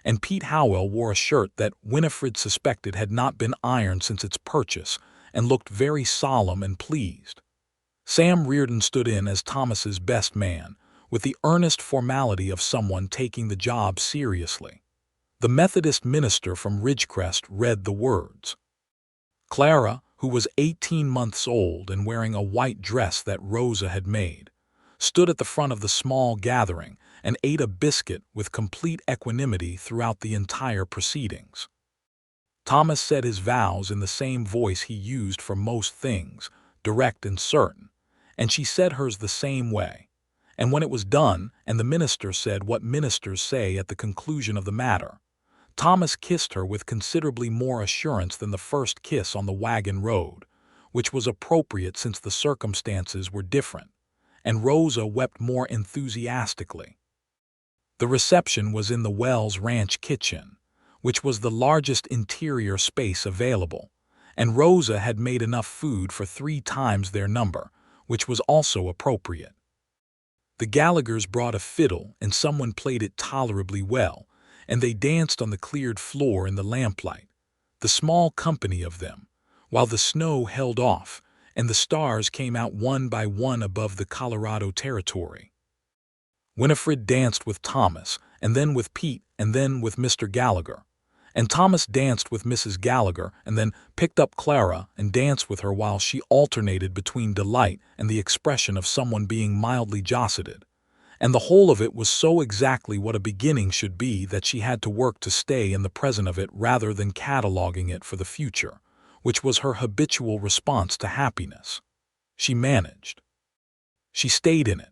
And Pete Howell wore a shirt that Winifred suspected had not been ironed since its purchase and looked very solemn and pleased. Sam Reardon stood in as Thomas's best man, with the earnest formality of someone taking the job seriously. The Methodist minister from Ridgecrest read the words. Clara, who was 18 months old and wearing a white dress that Rosa had made, stood at the front of the small gathering and ate a biscuit with complete equanimity throughout the entire proceedings. Thomas said his vows in the same voice he used for most things, direct and certain, and she said hers the same way. And when it was done, and the minister said what ministers say at the conclusion of the matter, Thomas kissed her with considerably more assurance than the first kiss on the wagon road, which was appropriate since the circumstances were different, and Rosa wept more enthusiastically. The reception was in the Wells Ranch kitchen, which was the largest interior space available, and Rosa had made enough food for 3 times their number, which was also appropriate. The Gallaghers brought a fiddle, and someone played it tolerably well, and they danced on the cleared floor in the lamplight, the small company of them, while the snow held off, and the stars came out one by one above the Colorado Territory. Winifred danced with Thomas, and then with Pete, and then with Mr. Gallagher. And Thomas danced with Mrs. Gallagher, and then picked up Clara and danced with her while she alternated between delight and the expression of someone being mildly josseted. And the whole of it was so exactly what a beginning should be that she had to work to stay in the present of it rather than cataloging it for the future, which was her habitual response to happiness. She managed. She stayed in it.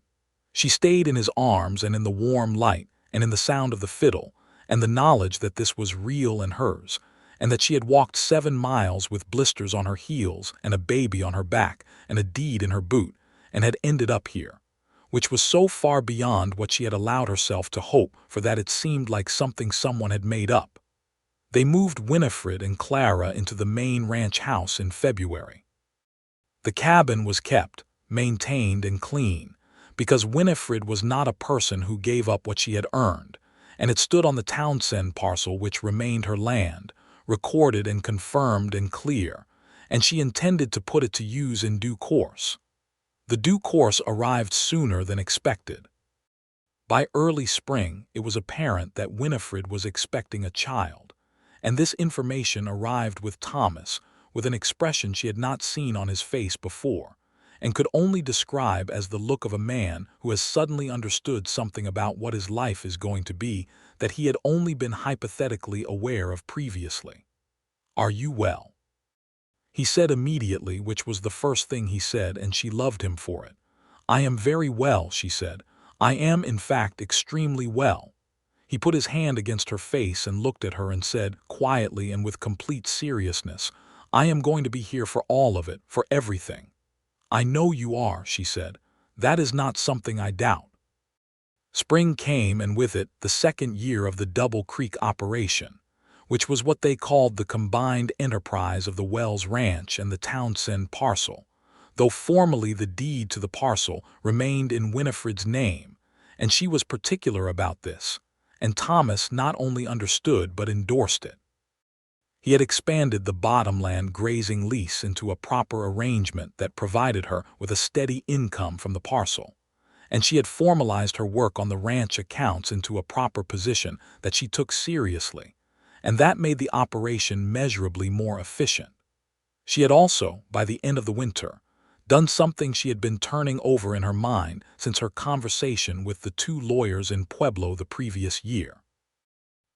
She stayed in his arms and in the warm light and in the sound of the fiddle, and the knowledge that this was real and hers, and that she had walked 7 miles with blisters on her heels and a baby on her back and a deed in her boot, and had ended up here, which was so far beyond what she had allowed herself to hope for that it seemed like something someone had made up. They moved Winifred and Clara into the main ranch house in February. The cabin was kept, maintained, and clean, because Winifred was not a person who gave up what she had earned, and it stood on the Townsend parcel which remained her land, recorded and confirmed and clear, and she intended to put it to use in due course. The due course arrived sooner than expected. By early spring, it was apparent that Winifred was expecting a child, and this information arrived with Thomas with an expression she had not seen on his face before, and could only describe as the look of a man who has suddenly understood something about what his life is going to be that he had only been hypothetically aware of previously. "Are you well?" He said immediately, which was the first thing he said, and she loved him for it. "I am very well," she said. "I am, in fact, extremely well." He put his hand against her face and looked at her and said, quietly and with complete seriousness, "I am going to be here for all of it, for everything." "I know you are," she said. "That is not something I doubt." Spring came, and with it the second year of the Double Creek operation, which was what they called the combined enterprise of the Wells Ranch and the Townsend parcel, though formally the deed to the parcel remained in Winifred's name, and she was particular about this, and Thomas not only understood but endorsed it. He had expanded the bottomland grazing lease into a proper arrangement that provided her with a steady income from the parcel, and she had formalized her work on the ranch accounts into a proper position that she took seriously, and that made the operation measurably more efficient. She had also, by the end of the winter, done something she had been turning over in her mind since her conversation with the two lawyers in Pueblo the previous year.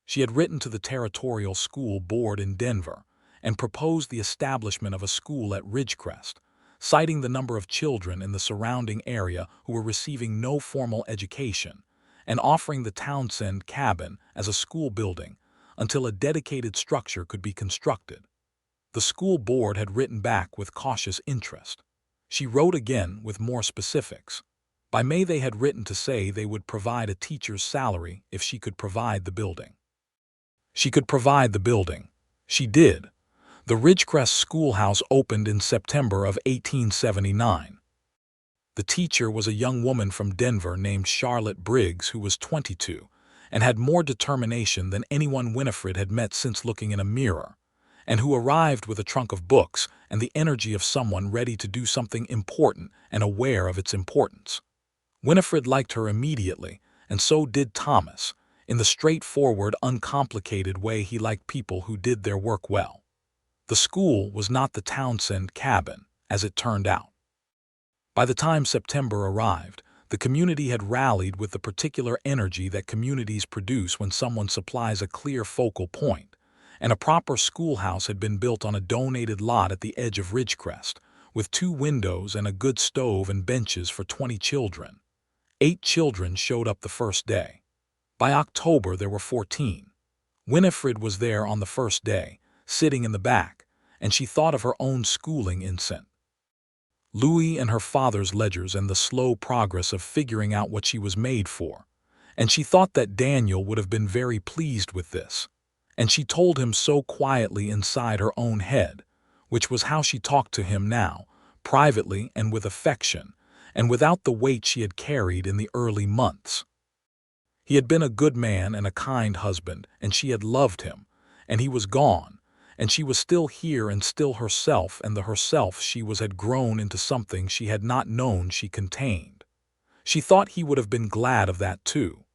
She had written to the Territorial School Board in Denver and proposed the establishment of a school at Ridgecrest, citing the number of children in the surrounding area who were receiving no formal education, and offering the Townsend cabin as a school building until a dedicated structure could be constructed. The school board had written back with cautious interest. She wrote again with more specifics. By May they had written to say they would provide a teacher's salary if she could provide the building. She could provide the building. She did. The Ridgecrest schoolhouse opened in September of 1879. The teacher was a young woman from Denver named Charlotte Briggs, who was 22 and had more determination than anyone Winifred had met since looking in a mirror, and who arrived with a trunk of books and the energy of someone ready to do something important and aware of its importance. Winifred liked her immediately, and so did Thomas, in the straightforward, uncomplicated way he liked people who did their work well. The school was not the Townsend cabin, as it turned out. By the time September arrived, the community had rallied with the particular energy that communities produce when someone supplies a clear focal point, and a proper schoolhouse had been built on a donated lot at the edge of Ridgecrest, with 2 windows and a good stove and benches for 20 children. 8 children showed up the first day. By October there were 14. Winifred was there on the first day, sitting in the back, and she thought of her own schooling in St. Louis and her father's ledgers and the slow progress of figuring out what she was made for, and she thought that Daniel would have been very pleased with this. And she told him so quietly inside her own head, which was how she talked to him now, privately and with affection, and without the weight she had carried in the early months. He had been a good man and a kind husband, and she had loved him, and he was gone, and she was still here and still herself, and the herself she was had grown into something she had not known she contained. She thought he would have been glad of that too.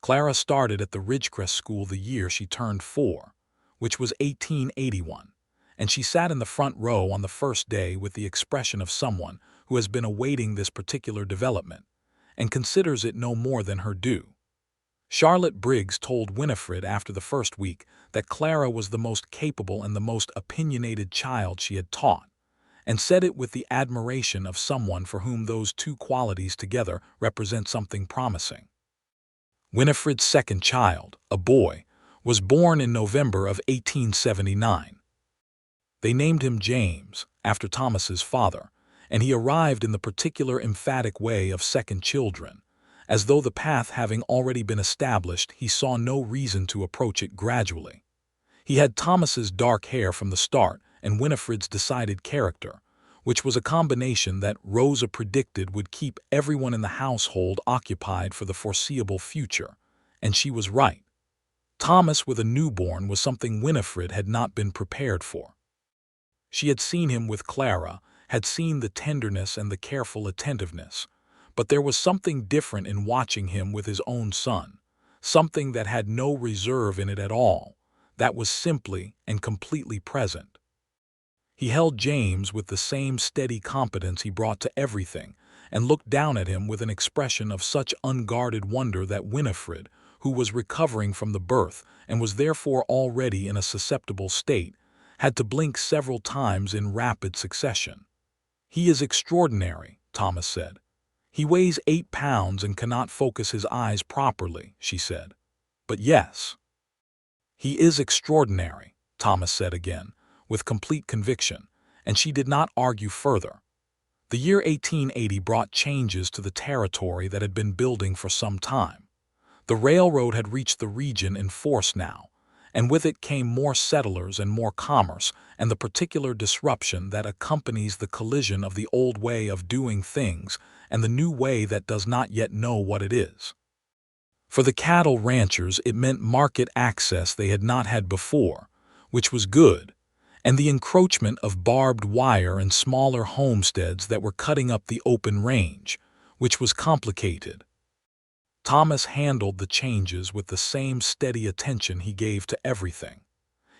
Clara started at the Ridgecrest School the year she turned 4, which was 1881, and she sat in the front row on the first day with the expression of someone who has been awaiting this particular development, and considers it no more than her due. Charlotte Briggs told Winifred after the first week that Clara was the most capable and the most opinionated child she had taught, and said it with the admiration of someone for whom those 2 qualities together represent something promising. Winifred's second child, a boy, was born in November of 1879. They named him James, after Thomas's father, and he arrived in the particular emphatic way of second children. As though the path having already been established, he saw no reason to approach it gradually. He had Thomas's dark hair from the start and Winifred's decided character, which was a combination that Rosa predicted would keep everyone in the household occupied for the foreseeable future, and she was right. Thomas with a newborn was something Winifred had not been prepared for. She had seen him with Clara, had seen the tenderness and the careful attentiveness, but there was something different in watching him with his own son, something that had no reserve in it at all, that was simply and completely present. He held James with the same steady competence he brought to everything, and looked down at him with an expression of such unguarded wonder that Winifred, who was recovering from the birth and was therefore already in a susceptible state, had to blink several times in rapid succession. "He is extraordinary," Thomas said. "He weighs 8 pounds and cannot focus his eyes properly," she said. "But yes." "He is extraordinary," Thomas said again, with complete conviction, and she did not argue further. The year 1880 brought changes to the territory that had been building for some time. The railroad had reached the region in force now, and with it came more settlers and more commerce and the particular disruption that accompanies the collision of the old way of doing things and the new way that does not yet know what it is. For the cattle ranchers, it meant market access they had not had before, which was good, and the encroachment of barbed wire and smaller homesteads that were cutting up the open range, which was complicated. Thomas handled the changes with the same steady attention he gave to everything.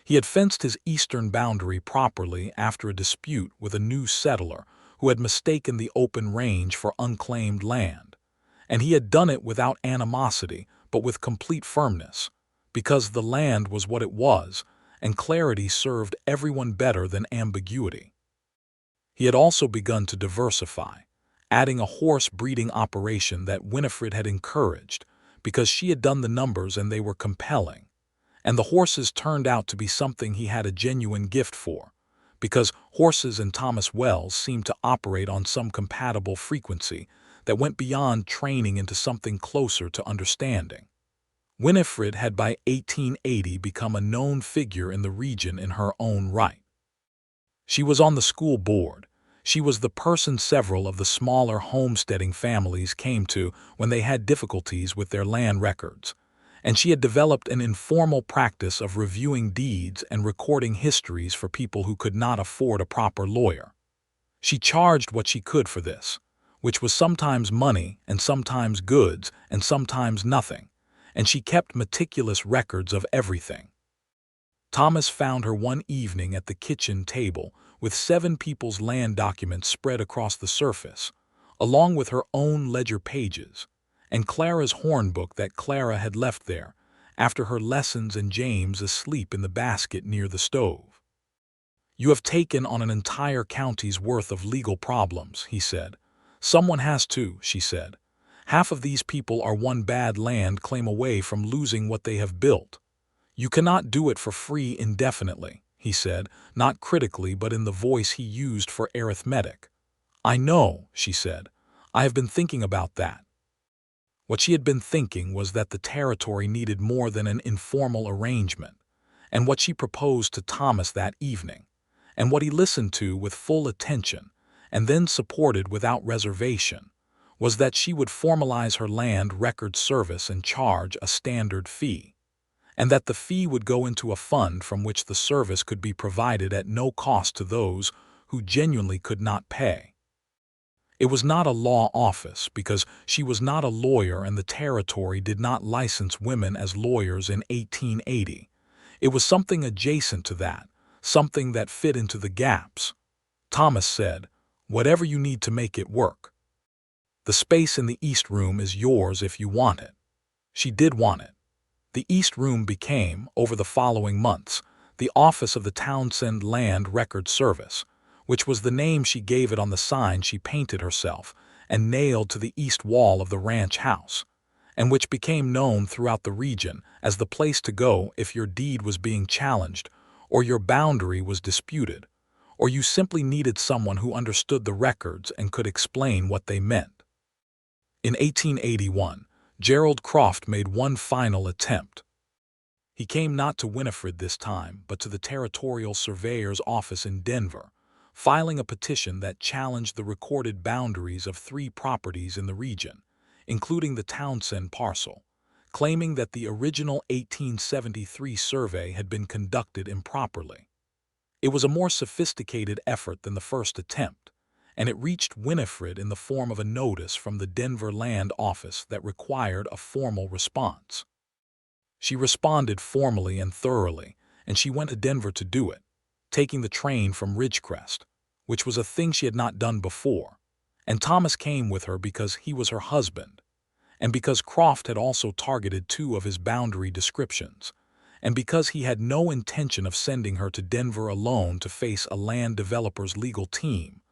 He had fenced his eastern boundary properly after a dispute with a new settler who had mistaken the open range for unclaimed land, and he had done it without animosity but with complete firmness, because the land was what it was, and clarity served everyone better than ambiguity. He had also begun to diversify, adding a horse breeding operation that Winifred had encouraged because she had done the numbers and they were compelling, and the horses turned out to be something he had a genuine gift for, because horses and Thomas Wells seemed to operate on some compatible frequency that went beyond training into something closer to understanding. Winifred had by 1880 become a known figure in the region in her own right. She was on the school board. She was the person several of the smaller homesteading families came to when they had difficulties with their land records, and she had developed an informal practice of reviewing deeds and recording histories for people who could not afford a proper lawyer. She charged what she could for this, which was sometimes money and sometimes goods and sometimes nothing, and she kept meticulous records of everything. Thomas found her one evening at the kitchen table with 7 people's land documents spread across the surface, along with her own ledger pages, and Clara's hornbook that Clara had left there after her lessons and James asleep in the basket near the stove. "You have taken on an entire county's worth of legal problems," he said. "Someone has to," she said. "Half of these people are one bad land claim away from losing what they have built. You cannot do it for free indefinitely," he said, not critically but in the voice he used for arithmetic. "I know," she said. "I have been thinking about that." What she had been thinking was that the territory needed more than an informal arrangement, and what she proposed to Thomas that evening, and what he listened to with full attention, and then supported without reservation, was that she would formalize her land record service and charge a standard fee, and that the fee would go into a fund from which the service could be provided at no cost to those who genuinely could not pay. It was not a law office because she was not a lawyer and the territory did not license women as lawyers in 1880. It was something adjacent to that, something that fit into the gaps. Thomas said, "Whatever you need to make it work. The space in the East Room is yours if you want it." She did want it. The East Room became, over the following months, the office of the Townsend Land Record Service, which was the name she gave it on the sign she painted herself and nailed to the east wall of the ranch house, and which became known throughout the region as the place to go if your deed was being challenged, or your boundary was disputed, or you simply needed someone who understood the records and could explain what they meant. In 1881, Gerald Croft made one final attempt. He came not to Winifred this time, but to the Territorial Surveyor's office in Denver, filing a petition that challenged the recorded boundaries of 3 properties in the region, including the Townsend parcel, claiming that the original 1873 survey had been conducted improperly. It was a more sophisticated effort than the first attempt, and it reached Winifred in the form of a notice from the Denver Land Office that required a formal response. She responded formally and thoroughly, and she went to Denver to do it, taking the train from Ridgecrest, which was a thing she had not done before, and Thomas came with her because he was her husband, and because Croft had also targeted 2 of his boundary descriptions, and because he had no intention of sending her to Denver alone to face a land developer's legal team,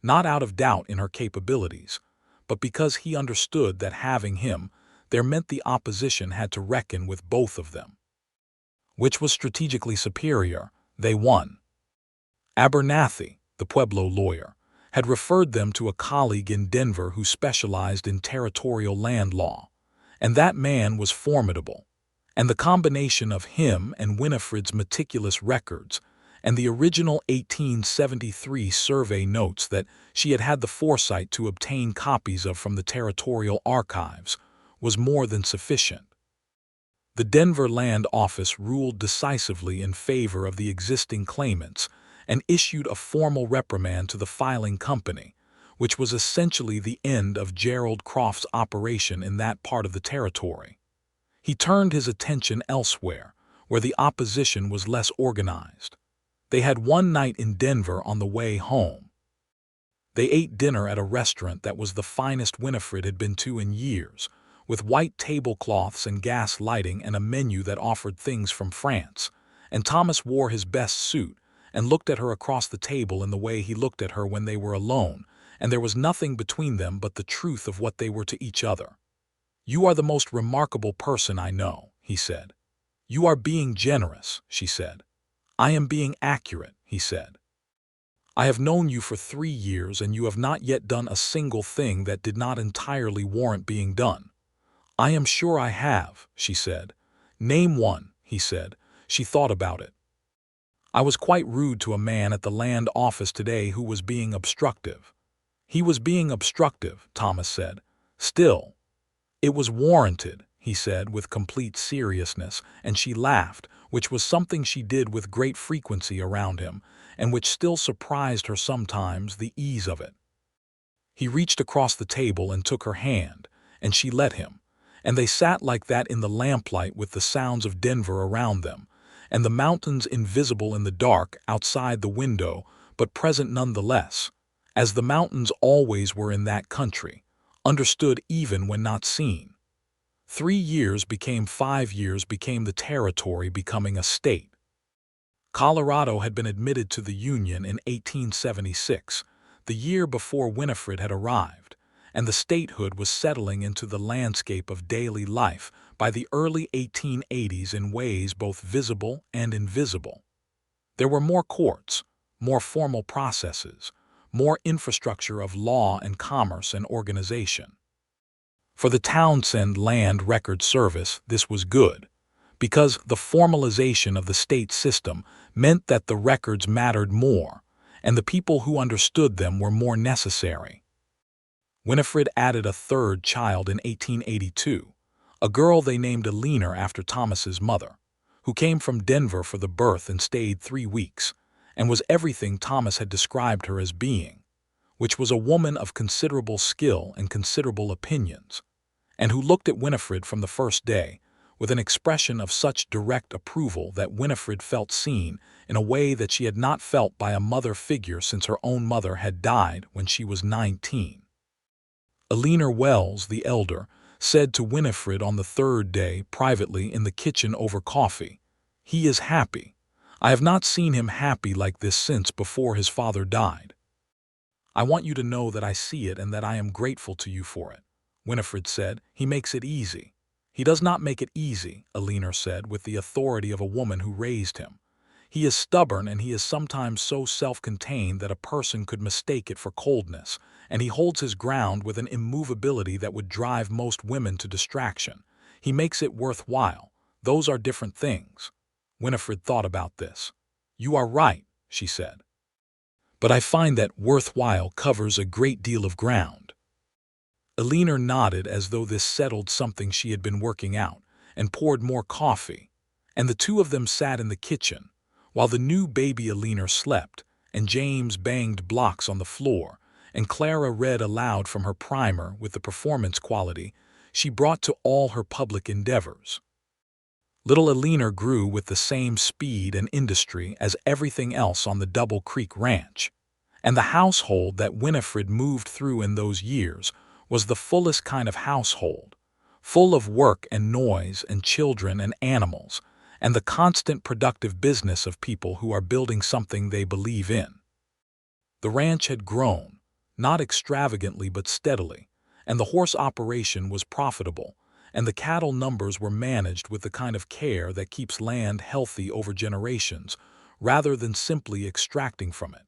not out of doubt in her capabilities, but because he understood that having him there meant the opposition had to reckon with both of them. Which was strategically superior, they won. Abernathy, the Pueblo lawyer, had referred them to a colleague in Denver who specialized in territorial land law, and that man was formidable. And the combination of him and Winifred's meticulous records and the original 1873 survey notes that she had had the foresight to obtain copies of from the territorial archives was more than sufficient. The Denver Land Office ruled decisively in favor of the existing claimants and issued a formal reprimand to the filing company, which was essentially the end of Gerald Croft's operation in that part of the territory. He turned his attention elsewhere, where the opposition was less organized. They had one night in Denver on the way home. They ate dinner at a restaurant that was the finest Winifred had been to in years, with white tablecloths and gas lighting and a menu that offered things from France, and Thomas wore his best suit and looked at her across the table in the way he looked at her when they were alone, and there was nothing between them but the truth of what they were to each other. "You are the most remarkable person I know," he said. "You are being generous," she said. "I am being accurate," he said. "I have known you for 3 years and you have not yet done a single thing that did not entirely warrant being done." "I am sure I have," she said. "Name one," he said. She thought about it. "I was quite rude to a man at the land office today who was being obstructive." "He was being obstructive," Thomas said. "Still, it was warranted," he said with complete seriousness, and she laughed, which was something she did with great frequency around him, and which still surprised her sometimes, the ease of it. He reached across the table and took her hand, and she let him, and they sat like that in the lamplight with the sounds of Denver around them, and the mountains invisible in the dark outside the window, but present nonetheless, as the mountains always were in that country, understood even when not seen. 3 years became 5 years, became the territory becoming a state. Colorado had been admitted to the Union in 1876, the year before Winifred had arrived, and the statehood was settling into the landscape of daily life by the early 1880s in ways both visible and invisible. There were more courts, more formal processes, more infrastructure of law and commerce and organization. For the Townsend Land Record Service, this was good, because the formalization of the state system meant that the records mattered more, and the people who understood them were more necessary. Winifred added a third child in 1882, a girl they named Eleanor after Thomas's mother, who came from Denver for the birth and stayed 3 weeks, and was everything Thomas had described her as being, which was a woman of considerable skill and considerable opinions, and who looked at Winifred from the first day with an expression of such direct approval that Winifred felt seen in a way that she had not felt by a mother figure since her own mother had died when she was 19. Eleanor Wells, the elder, said to Winifred on the 3rd day, privately in the kitchen over coffee, "He is happy. I have not seen him happy like this since before his father died. I want you to know that I see it and that I am grateful to you for it." Winifred said, "He makes it easy." "He does not make it easy," Eleanor said with the authority of a woman who raised him. "He is stubborn, and he is sometimes so self-contained that a person could mistake it for coldness, and he holds his ground with an immovability that would drive most women to distraction. He makes it worthwhile. Those are different things." Winifred thought about this. "You are right," she said. "But I find that worthwhile covers a great deal of ground." Eleanor nodded as though this settled something she had been working out, and poured more coffee, and the two of them sat in the kitchen, while the new baby Eleanor slept, and James banged blocks on the floor, and Clara read aloud from her primer with the performance quality she brought to all her public endeavors. Little Eleanor grew with the same speed and industry as everything else on the Double Creek Ranch, and the household that Winifred moved through in those years was the fullest kind of household, full of work and noise and children and animals, and the constant productive business of people who are building something they believe in. The ranch had grown, not extravagantly but steadily, and the horse operation was profitable, and the cattle numbers were managed with the kind of care that keeps land healthy over generations, rather than simply extracting from it.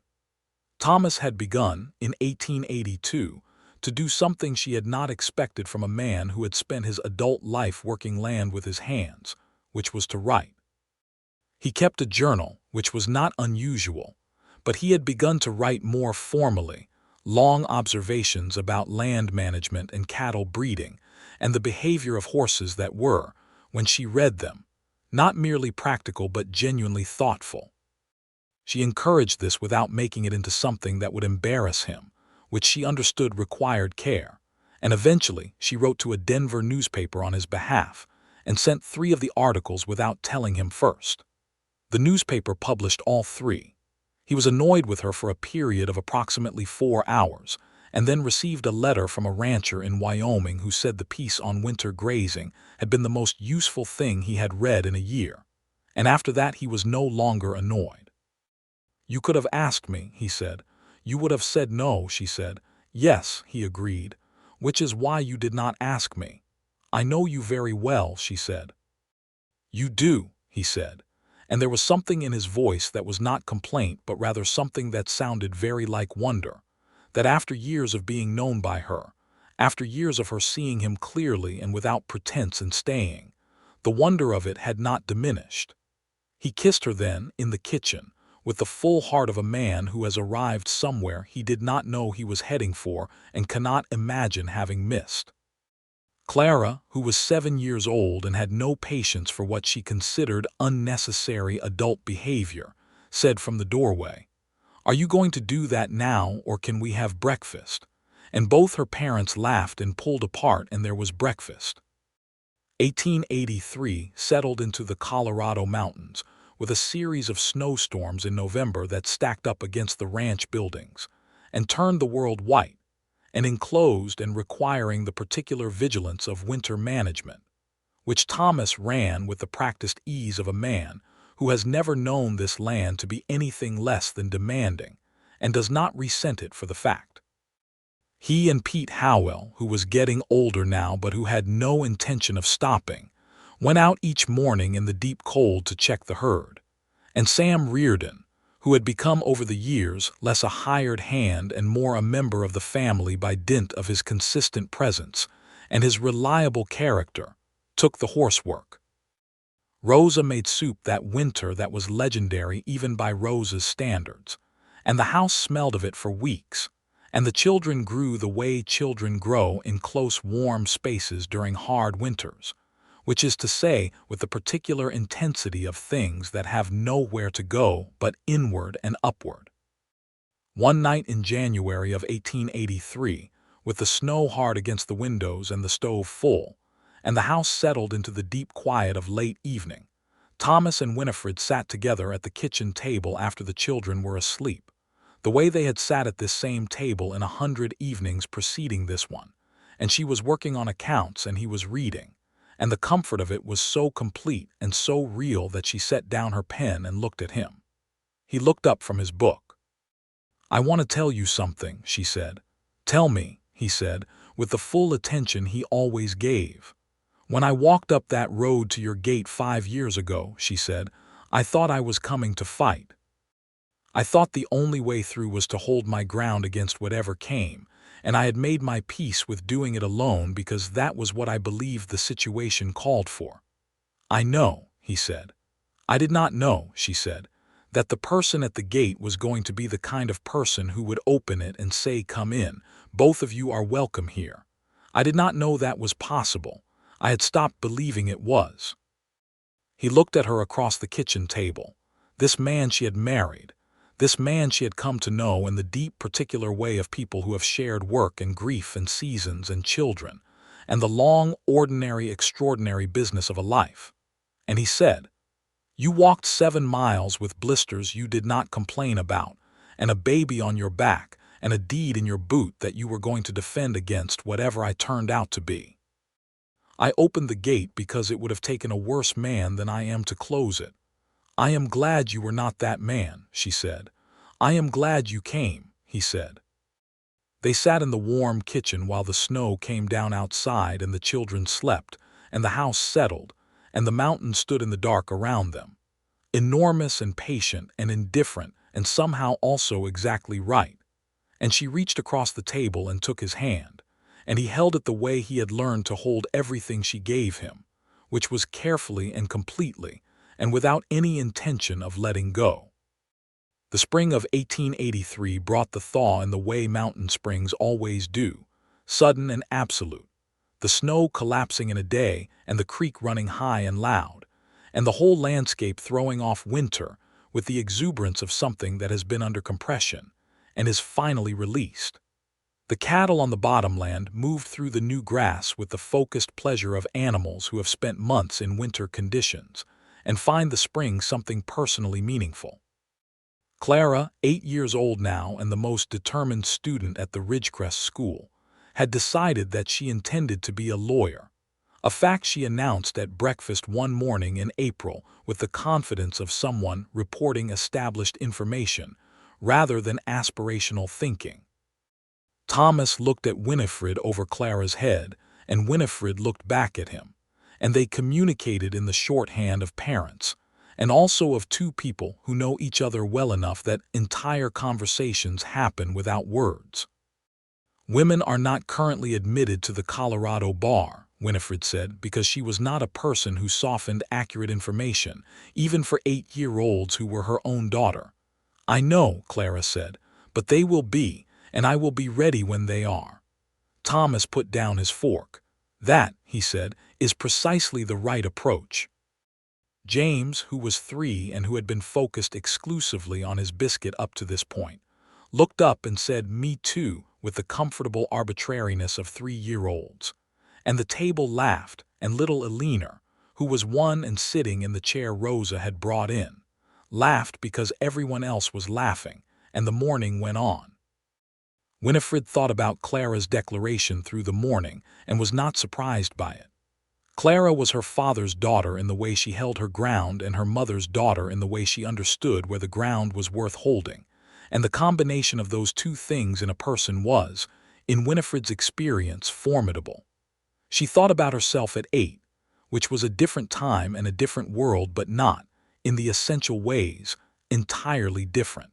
Thomas had begun, in 1882, to do something she had not expected from a man who had spent his adult life working land with his hands, which was to write. He kept a journal, which was not unusual, but he had begun to write more formally, long observations about land management and cattle breeding, and the behavior of horses that were, when she read them, not merely practical but genuinely thoughtful. She encouraged this without making it into something that would embarrass him, which she understood required care, and eventually she wrote to a Denver newspaper on his behalf and sent 3 of the articles without telling him first. The newspaper published all 3. He was annoyed with her for a period of approximately 4 hours, and then received a letter from a rancher in Wyoming who said the piece on winter grazing had been the most useful thing he had read in a year, and after that he was no longer annoyed. "You could have asked me," he said. "You would have said no," she said. "Yes," he agreed, "which is why you did not ask me. I know you very well," she said. "You do," he said, and there was something in his voice that was not complaint but rather something that sounded very like wonder, that after years of being known by her, after years of her seeing him clearly and without pretense and staying, the wonder of it had not diminished. He kissed her then, in the kitchen, with the full heart of a man who has arrived somewhere he did not know he was heading for and cannot imagine having missed. Clara, who was 7 years old and had no patience for what she considered unnecessary adult behavior, said from the doorway, "Are you going to do that now, or can we have breakfast?" And both her parents laughed and pulled apart, and there was breakfast. 1883 settled into the Colorado mountains, with a series of snowstorms in November that stacked up against the ranch buildings, and turned the world white, and enclosed and requiring the particular vigilance of winter management, which Thomas ran with the practiced ease of a man who has never known this land to be anything less than demanding, and does not resent it for the fact. He and Pete Howell, who was getting older now but who had no intention of stopping, went out each morning in the deep cold to check the herd, and Sam Reardon, who had become over the years less a hired hand and more a member of the family by dint of his consistent presence and his reliable character, took the horsework. Rosa made soup that winter that was legendary even by Rosa's standards, and the house smelled of it for weeks, and the children grew the way children grow in close warm spaces during hard winters, which is to say, with the particular intensity of things that have nowhere to go but inward and upward. One night in January of 1883, with the snow hard against the windows and the stove full, and the house settled into the deep quiet of late evening, Thomas and Winifred sat together at the kitchen table after the children were asleep, the way they had sat at this same table in 100 evenings preceding this one, and she was working on accounts and he was reading, and the comfort of it was so complete and so real that she set down her pen and looked at him. He looked up from his book. "I want to tell you something," she said. "Tell me," he said, with the full attention he always gave. "When I walked up that road to your gate 5 years ago," she said, "I thought I was coming to fight. I thought the only way through was to hold my ground against whatever came, and I had made my peace with doing it alone because that was what I believed the situation called for." "I know," he said. "I did not know," she said, "that the person at the gate was going to be the kind of person who would open it and say, 'Come in, both of you are welcome here.' I did not know that was possible. I had stopped believing it was." He looked at her across the kitchen table. This man she had married, this man she had come to know in the deep particular way of people who have shared work and grief and seasons and children, and the long, ordinary, extraordinary business of a life. And he said, "You walked 7 miles with blisters you did not complain about, and a baby on your back, and a deed in your boot that you were going to defend against whatever I turned out to be. I opened the gate because it would have taken a worse man than I am to close it. I am glad you were not that man, she said. I am glad you came, he said. They sat in the warm kitchen while the snow came down outside and the children slept, and the house settled, and the mountain stood in the dark around them. Enormous and patient and indifferent and somehow also exactly right. And she reached across the table and took his hand, and he held it the way he had learned to hold everything she gave him, which was carefully and completely, and without any intention of letting go. The spring of 1883 brought the thaw in the way mountain springs always do, sudden and absolute, the snow collapsing in a day and the creek running high and loud, and the whole landscape throwing off winter with the exuberance of something that has been under compression and is finally released. The cattle on the bottomland moved through the new grass with the focused pleasure of animals who have spent months in winter conditions and find the spring something personally meaningful. Clara, 8 years old now and the most determined student at the Ridgecrest School, had decided that she intended to be a lawyer, a fact she announced at breakfast one morning in April with the confidence of someone reporting established information rather than aspirational thinking. Thomas looked at Winifred over Clara's head, and Winifred looked back at him, and they communicated in the shorthand of parents, and also of two people who know each other well enough that entire conversations happen without words. Women are not currently admitted to the Colorado bar, Winifred said, because she was not a person who softened accurate information, even for 8-year-olds who were her own daughter. I know, Clara said, but they will be, and I will be ready when they are. Thomas put down his fork. That, he said, is precisely the right approach. James, who was 3 and who had been focused exclusively on his biscuit up to this point, looked up and said, "Me too," with the comfortable arbitrariness of 3-year-olds. And the table laughed, and little Eleanor, who was 1 and sitting in the chair Rosa had brought in, laughed because everyone else was laughing, and the morning went on. Winifred thought about Clara's declaration through the morning and was not surprised by it. Clara was her father's daughter in the way she held her ground and her mother's daughter in the way she understood where the ground was worth holding, and the combination of those two things in a person was, in Winifred's experience, formidable. She thought about herself at 8, which was a different time and a different world, but not, in the essential ways, entirely different.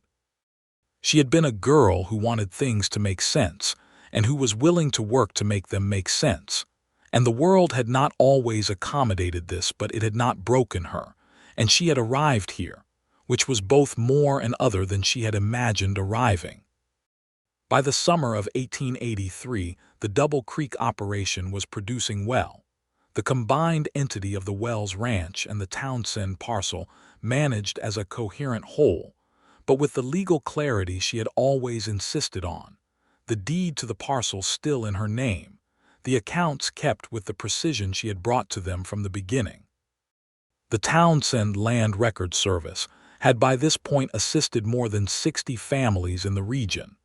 She had been a girl who wanted things to make sense, and who was willing to work to make them make sense. And the world had not always accommodated this, but it had not broken her, and she had arrived here, which was both more and other than she had imagined arriving. By the summer of 1883, the Double Creek operation was producing well. The combined entity of the Wells Ranch and the Townsend parcel managed as a coherent whole, but with the legal clarity she had always insisted on, the deed to the parcel still in her name, the accounts kept with the precision she had brought to them from the beginning. The Townsend Land Record Service had by this point assisted more than 60 families in the region,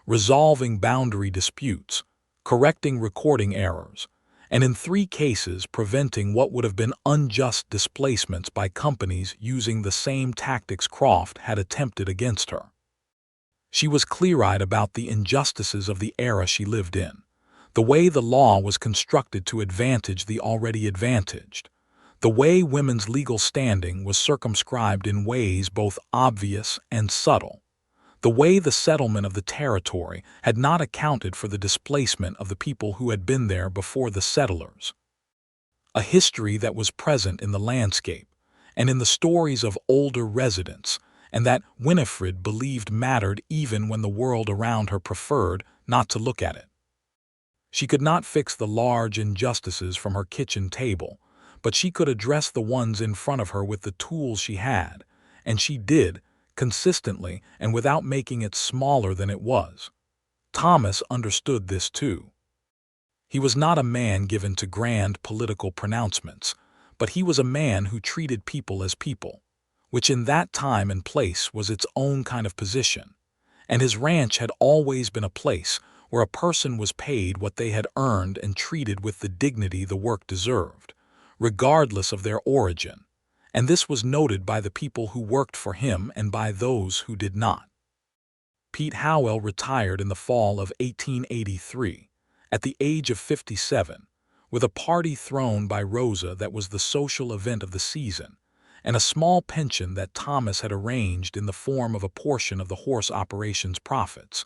resolving boundary disputes, correcting recording errors, and in 3 cases preventing what would have been unjust displacements by companies using the same tactics Croft had attempted against her. She was clear-eyed about the injustices of the era she lived in, the way the law was constructed to advantage the already advantaged, the way women's legal standing was circumscribed in ways both obvious and subtle, the way the settlement of the territory had not accounted for the displacement of the people who had been there before the settlers. A history that was present in the landscape and in the stories of older residents, and that Winifred believed mattered even when the world around her preferred not to look at it. She could not fix the large injustices from her kitchen table, but she could address the ones in front of her with the tools she had, and she did, consistently and without making it smaller than it was. Thomas understood this too. He was not a man given to grand political pronouncements, but he was a man who treated people as people, which in that time and place was its own kind of position, and his ranch had always been a place where a person was paid what they had earned and treated with the dignity the work deserved, regardless of their origin, and this was noted by the people who worked for him and by those who did not. Pete Howell retired in the fall of 1883, at the age of 57, with a party thrown by Rosa that was the social event of the season, and a small pension that Thomas had arranged in the form of a portion of the horse operations profits.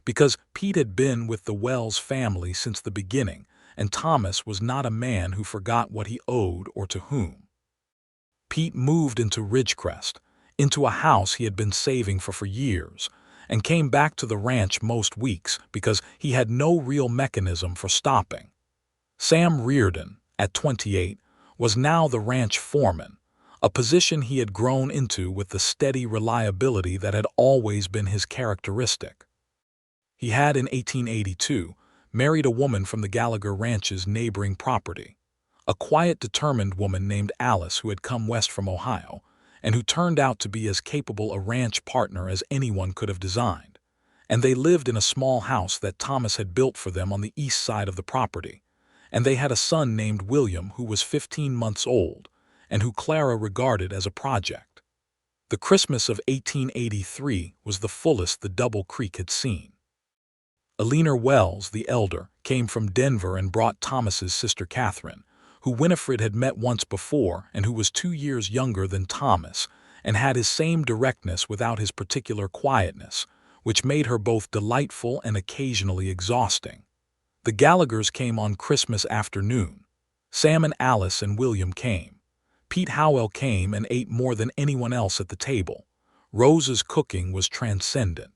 Because Pete had been with the Wells family since the beginning, and Thomas was not a man who forgot what he owed or to whom. Pete moved into Ridgecrest, into a house he had been saving for years, and came back to the ranch most weeks because he had no real mechanism for stopping. Sam Reardon, at 28, was now the ranch foreman, a position he had grown into with the steady reliability that had always been his characteristic. He had, in 1882, married a woman from the Gallagher Ranch's neighboring property, a quiet, determined woman named Alice who had come west from Ohio, and who turned out to be as capable a ranch partner as anyone could have designed. And they lived in a small house that Thomas had built for them on the east side of the property, and they had a son named William who was 15 months old, and who Clara regarded as a project. The Christmas of 1883 was the fullest the Double Creek had seen. Eleanor Wells, the elder, came from Denver and brought Thomas's sister Catherine, who Winifred had met once before and who was 2 years younger than Thomas and had his same directness without his particular quietness, which made her both delightful and occasionally exhausting. The Gallaghers came on Christmas afternoon. Sam and Alice and William came. Pete Howell came and ate more than anyone else at the table. Rosa's cooking was transcendent.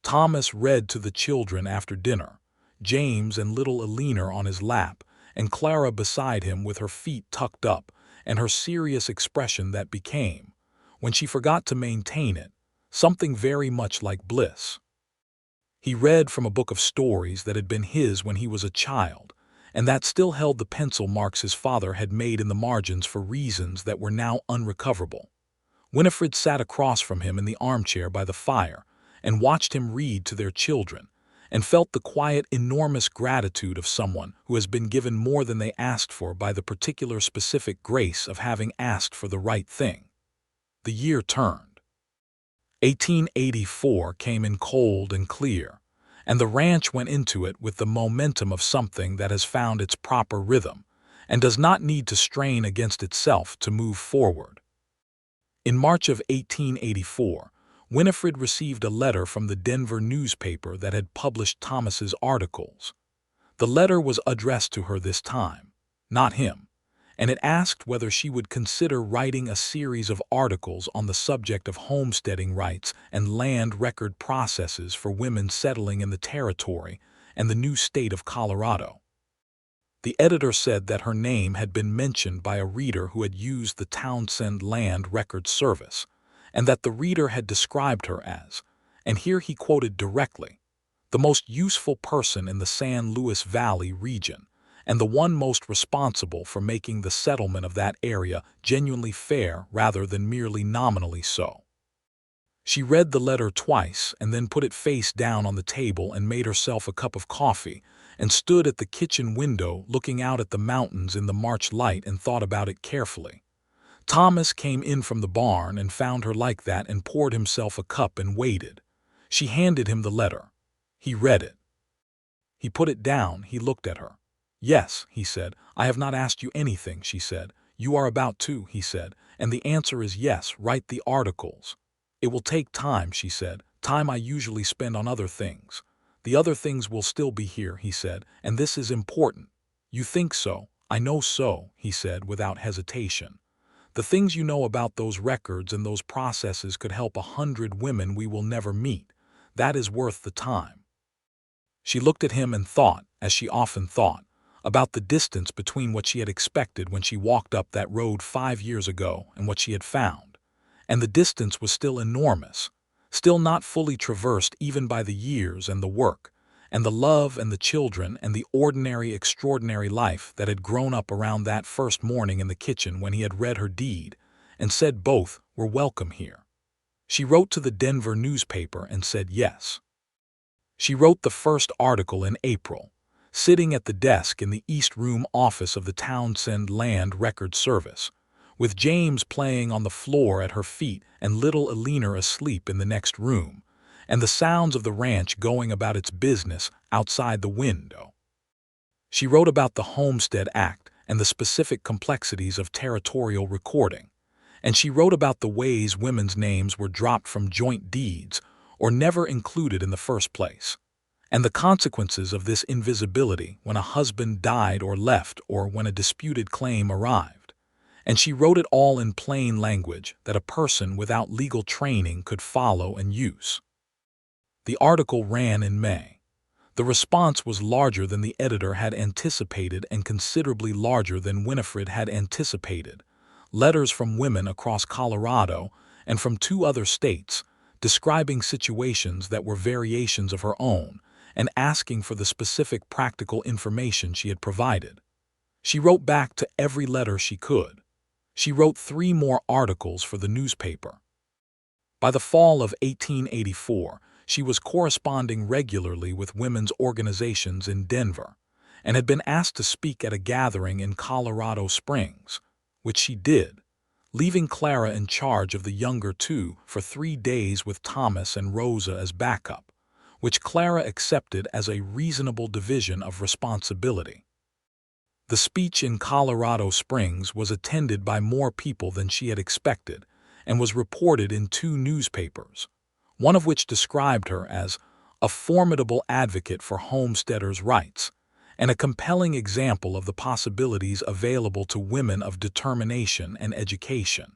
Thomas read to the children after dinner, James and little Eleanor on his lap, and Clara beside him with her feet tucked up and her serious expression that became, when she forgot to maintain it, something very much like bliss. He read from a book of stories that had been his when he was a child, and that still held the pencil marks his father had made in the margins for reasons that were now unrecoverable. Winifred sat across from him in the armchair by the fire and watched him read to their children, and felt the quiet, enormous gratitude of someone who has been given more than they asked for by the particular specific grace of having asked for the right thing. The year turned. 1884 came in cold and clear, and the ranch went into it with the momentum of something that has found its proper rhythm and does not need to strain against itself to move forward. In March of 1884, Winifred received a letter from the Denver newspaper that had published Thomas's articles. The letter was addressed to her this time, not him, and it asked whether she would consider writing a series of articles on the subject of homesteading rights and land record processes for women settling in the territory and the new state of Colorado. The editor said that her name had been mentioned by a reader who had used the Townsend Land Record Service, and that the reader had described her as, and here he quoted directly, the most useful person in the San Luis Valley region, and the one most responsible for making the settlement of that area genuinely fair rather than merely nominally so. She read the letter twice and then put it face down on the table and made herself a cup of coffee and stood at the kitchen window looking out at the mountains in the March light and thought about it carefully. Thomas came in from the barn and found her like that and poured himself a cup and waited. She handed him the letter. He read it. He put it down. He looked at her. "Yes," he said. "I have not asked you anything," she said. "You are about to," he said, "and the answer is yes, write the articles." "It will take time," she said, "time I usually spend on other things. The other things will still be here," he said, "and this is important." "You think so?" "I know so," he said without hesitation. "The things you know about those records and those processes could help 100 women we will never meet. That is worth the time." She looked at him and thought, as she often thought, about the distance between what she had expected when she walked up that road 5 years ago and what she had found. And the distance was still enormous, still not fully traversed even by the years and the work, and the love and the children and the ordinary, extraordinary life that had grown up around that first morning in the kitchen when he had read her deed and said both were welcome here. She wrote to the Denver newspaper and said yes. She wrote the first article in April, sitting at the desk in the East Room office of the Townsend Land Record Service, with James playing on the floor at her feet and little Eleanor asleep in the next room, and the sounds of the ranch going about its business outside the window. She wrote about the Homestead Act and the specific complexities of territorial recording, and she wrote about the ways women's names were dropped from joint deeds or never included in the first place, and the consequences of this invisibility when a husband died or left or when a disputed claim arrived. And she wrote it all in plain language that a person without legal training could follow and use. The article ran in May. The response was larger than the editor had anticipated and considerably larger than Winifred had anticipated. Letters from women across Colorado and from 2 other states describing situations that were variations of her own and asking for the specific practical information she had provided. She wrote back to every letter she could. She wrote 3 more articles for the newspaper. By the fall of 1884, she was corresponding regularly with women's organizations in Denver and had been asked to speak at a gathering in Colorado Springs, which she did, leaving Clara in charge of the younger 2 for 3 days with Thomas and Rosa as backup, which Clara accepted as a reasonable division of responsibility. The speech in Colorado Springs was attended by more people than she had expected and was reported in 2 newspapers, one of which described her as a formidable advocate for homesteaders' rights and a compelling example of the possibilities available to women of determination and education.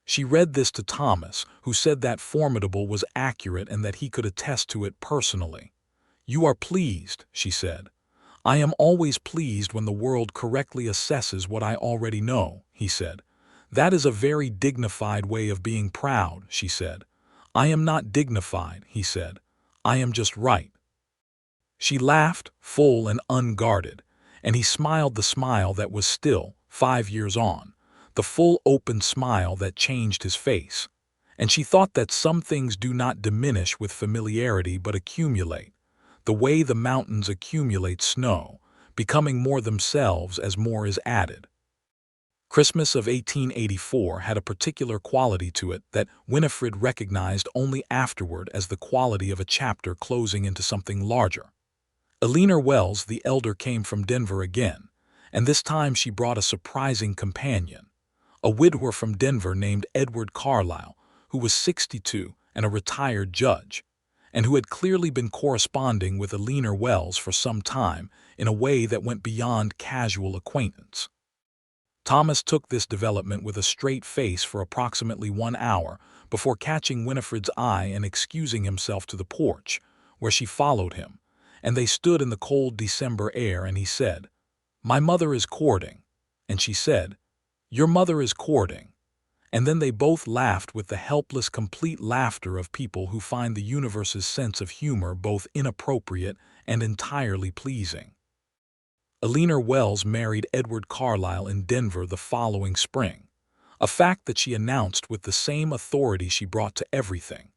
She read this to Thomas, who said that formidable was accurate and that he could attest to it personally. "You are pleased," she said. "I am always pleased when the world correctly assesses what I already know," he said. "That is a very dignified way of being proud," she said. "I am not dignified," he said. "I am just right." She laughed, full and unguarded, and he smiled the smile that was still, 5 years on, the full open smile that changed his face. And she thought that some things do not diminish with familiarity but accumulate, the way the mountains accumulate snow, becoming more themselves as more is added. Christmas of 1884 had a particular quality to it that Winifred recognized only afterward as the quality of a chapter closing into something larger. Eleanor Wells the elder came from Denver again, and this time she brought a surprising companion, a widower from Denver named Edward Carlisle, who was 62 and a retired judge, and who had clearly been corresponding with Eleanor Wells for some time in a way that went beyond casual acquaintance. Thomas took this development with a straight face for approximately 1 hour before catching Winifred's eye and excusing himself to the porch, where she followed him, and they stood in the cold December air, and he said, "My mother is courting," and she said, "Your mother is courting," and then they both laughed with the helpless, complete laughter of people who find the universe's sense of humor both inappropriate and entirely pleasing. Eleanor Wells married Edward Carlisle in Denver the following spring, a fact that she announced with the same authority she brought to everything,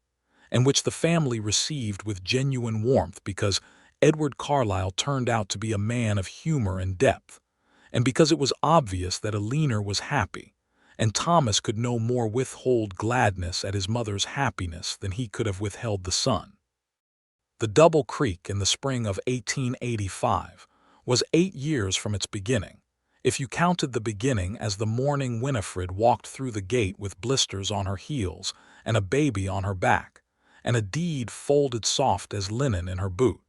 and which the family received with genuine warmth because Edward Carlisle turned out to be a man of humor and depth, and because it was obvious that Eleanor was happy, and Thomas could no more withhold gladness at his mother's happiness than he could have withheld the sun. The Double Creek in the spring of 1885 was 8 years from its beginning, if you counted the beginning as the morning Winifred walked through the gate with blisters on her heels and a baby on her back, and a deed folded soft as linen in her boot.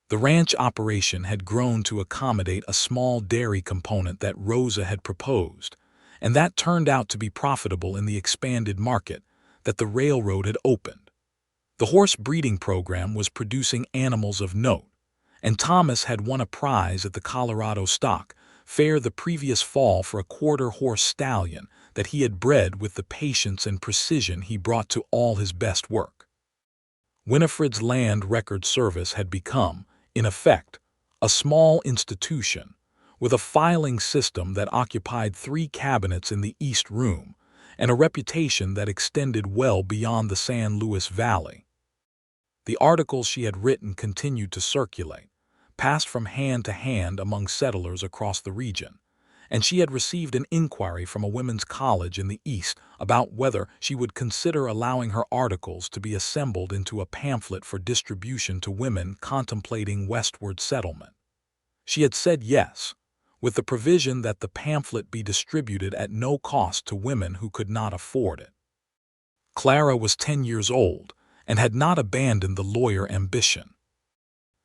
The ranch operation had grown to accommodate a small dairy component that Rosa had proposed, and that turned out to be profitable in the expanded market that the railroad had opened. The horse breeding program was producing animals of note, and Thomas had won a prize at the Colorado Stock Fair the previous fall for a quarter-horse stallion that he had bred with the patience and precision he brought to all his best work. Winifred's Land Record Service had become, in effect, a small institution, with a filing system that occupied 3 cabinets in the East Room and a reputation that extended well beyond the San Luis Valley. The articles she had written continued to circulate, passed from hand to hand among settlers across the region, and she had received an inquiry from a women's college in the East about whether she would consider allowing her articles to be assembled into a pamphlet for distribution to women contemplating westward settlement. She had said yes, with the provision that the pamphlet be distributed at no cost to women who could not afford it. Clara was 10 years old and had not abandoned the lawyer ambition.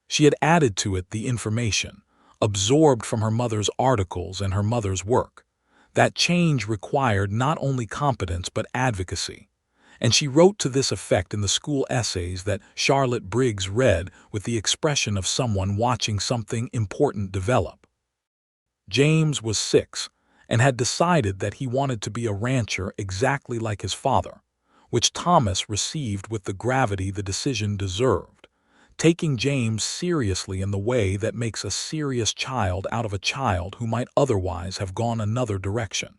She had added to it the information, absorbed from her mother's articles and her mother's work, that change required not only competence but advocacy, and she wrote to this effect in the school essays that Charlotte Briggs read with the expression of someone watching something important develop. James was 6 and had decided that he wanted to be a rancher exactly like his father, which Thomas received with the gravity the decision deserved, taking James seriously in the way that makes a serious child out of a child who might otherwise have gone another direction.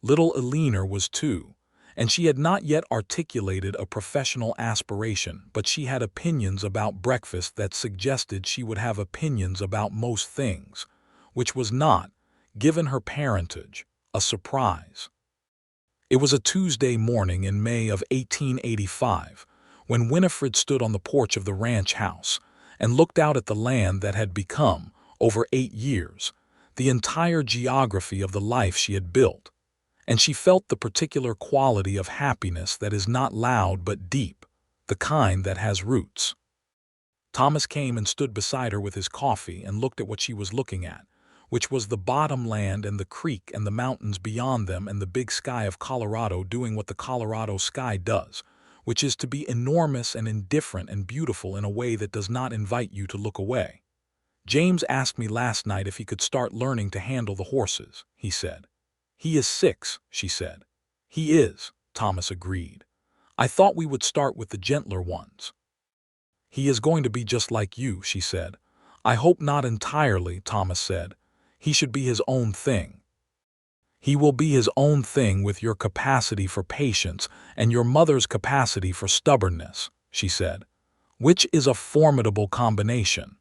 Little Eleanor was 2, and she had not yet articulated a professional aspiration, but she had opinions about breakfast that suggested she would have opinions about most things, which was not, given her parentage, a surprise. It was a Tuesday morning in May of 1885, when Winifred stood on the porch of the ranch house and looked out at the land that had become, over 8 years, the entire geography of the life she had built, and she felt the particular quality of happiness that is not loud but deep, the kind that has roots. Thomas came and stood beside her with his coffee and looked at what she was looking at, which was the bottom land and the creek and the mountains beyond them and the big sky of Colorado doing what the Colorado sky does, which is to be enormous and indifferent and beautiful in a way that does not invite you to look away. "James asked me last night if he could start learning to handle the horses," he said. "He is 6, she said. "He is," Thomas agreed. "I thought we would start with the gentler ones." "He is going to be just like you," she said. "I hope not entirely," Thomas said. "He should be his own thing." "He will be his own thing with your capacity for patience and your mother's capacity for stubbornness," she said, "which is a formidable combination."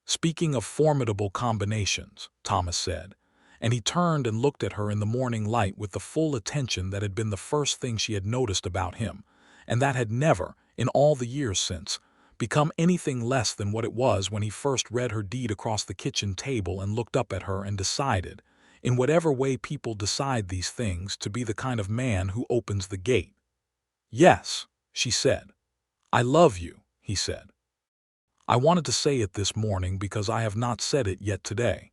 "Speaking of formidable combinations," Thomas said, and he turned and looked at her in the morning light with the full attention that had been the first thing she had noticed about him, and that had never, in all the years since, become anything less than what it was when he first read her deed across the kitchen table and looked up at her and decided, in whatever way people decide these things, to be the kind of man who opens the gate. "Yes," she said. "I love you," he said. "I wanted to say it this morning because I have not said it yet today.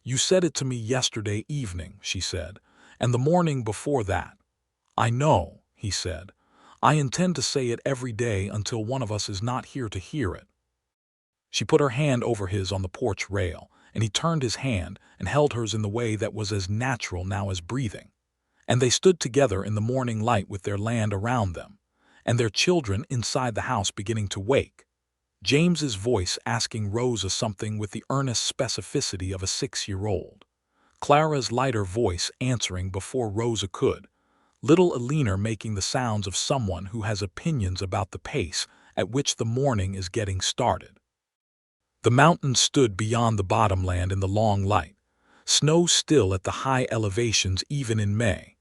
You said it to me yesterday evening," she said, "and the morning before that." "I know," he said. "I intend to say it every day until one of us is not here to hear it." She put her hand over his on the porch rail, and he turned his hand and held hers in the way that was as natural now as breathing. And they stood together in the morning light with their land around them, and their children inside the house beginning to wake. James's voice asking Rosa something with the earnest specificity of a 6-year-old. Clara's lighter voice answering before Rosa could. Little Eleanor making the sounds of someone who has opinions about the pace at which the morning is getting started. The mountains stood beyond the bottomland in the long light, snow still at the high elevations even in May,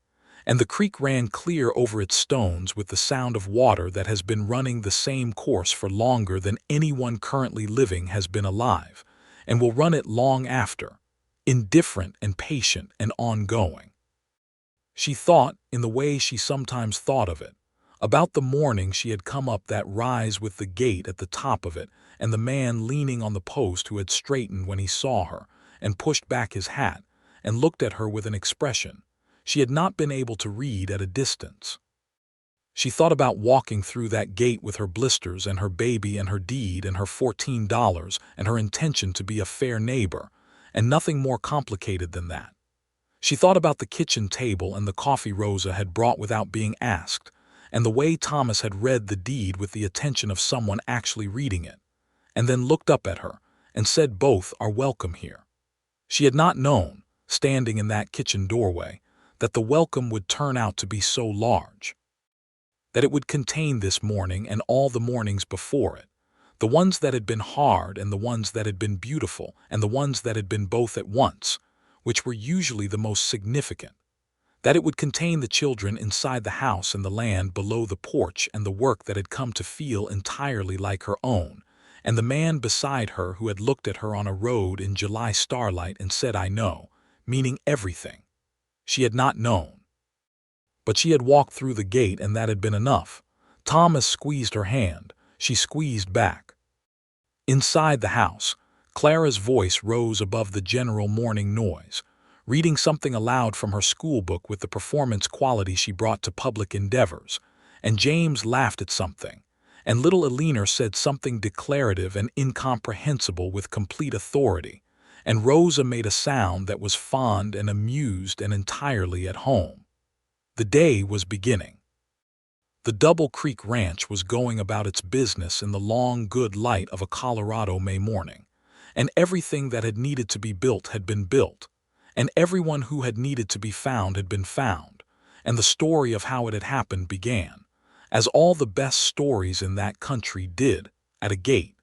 and the creek ran clear over its stones with the sound of water that has been running the same course for longer than anyone currently living has been alive, and will run it long after, indifferent and patient and ongoing. She thought, in the way she sometimes thought of it, about the morning she had come up that rise with the gate at the top of it and the man leaning on the post who had straightened when he saw her and pushed back his hat and looked at her with an expression she had not been able to read at a distance. She thought about walking through that gate with her blisters and her baby and her deed and her $14 and her intention to be a fair neighbor, and nothing more complicated than that. She thought about the kitchen table and the coffee Rosa had brought without being asked, and the way Thomas had read the deed with the attention of someone actually reading it, and then looked up at her and said both are welcome here. She had not known, standing in that kitchen doorway, that the welcome would turn out to be so large. that it would contain this morning and all the mornings before it, the ones that had been hard and the ones that had been beautiful and the ones that had been both at once, which were usually the most significant, that it would contain the children inside the house and the land below the porch and the work that had come to feel entirely like her own, and the man beside her who had looked at her on a road in July starlight and said, "I know," meaning everything. She had not known. But she had walked through the gate, and that had been enough. Thomas squeezed her hand. She squeezed back. Inside the house, Clara's voice rose above the general morning noise, reading something aloud from her schoolbook with the performance quality she brought to public endeavors, and James laughed at something, and little Eleanor said something declarative and incomprehensible with complete authority, and Rosa made a sound that was fond and amused and entirely at home. The day was beginning. The Double Creek Ranch was going about its business in the long, good light of a Colorado May morning, and everything that had needed to be built had been built, and everyone who had needed to be found had been found, and the story of how it had happened began, as all the best stories in that country did, at a gate,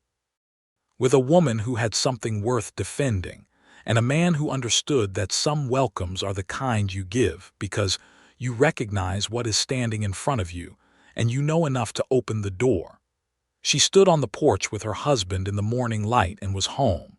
with a woman who had something worth defending, and a man who understood that some welcomes are the kind you give because you recognize what is standing in front of you, and you know enough to open the door. She stood on the porch with her husband in the morning light and was home.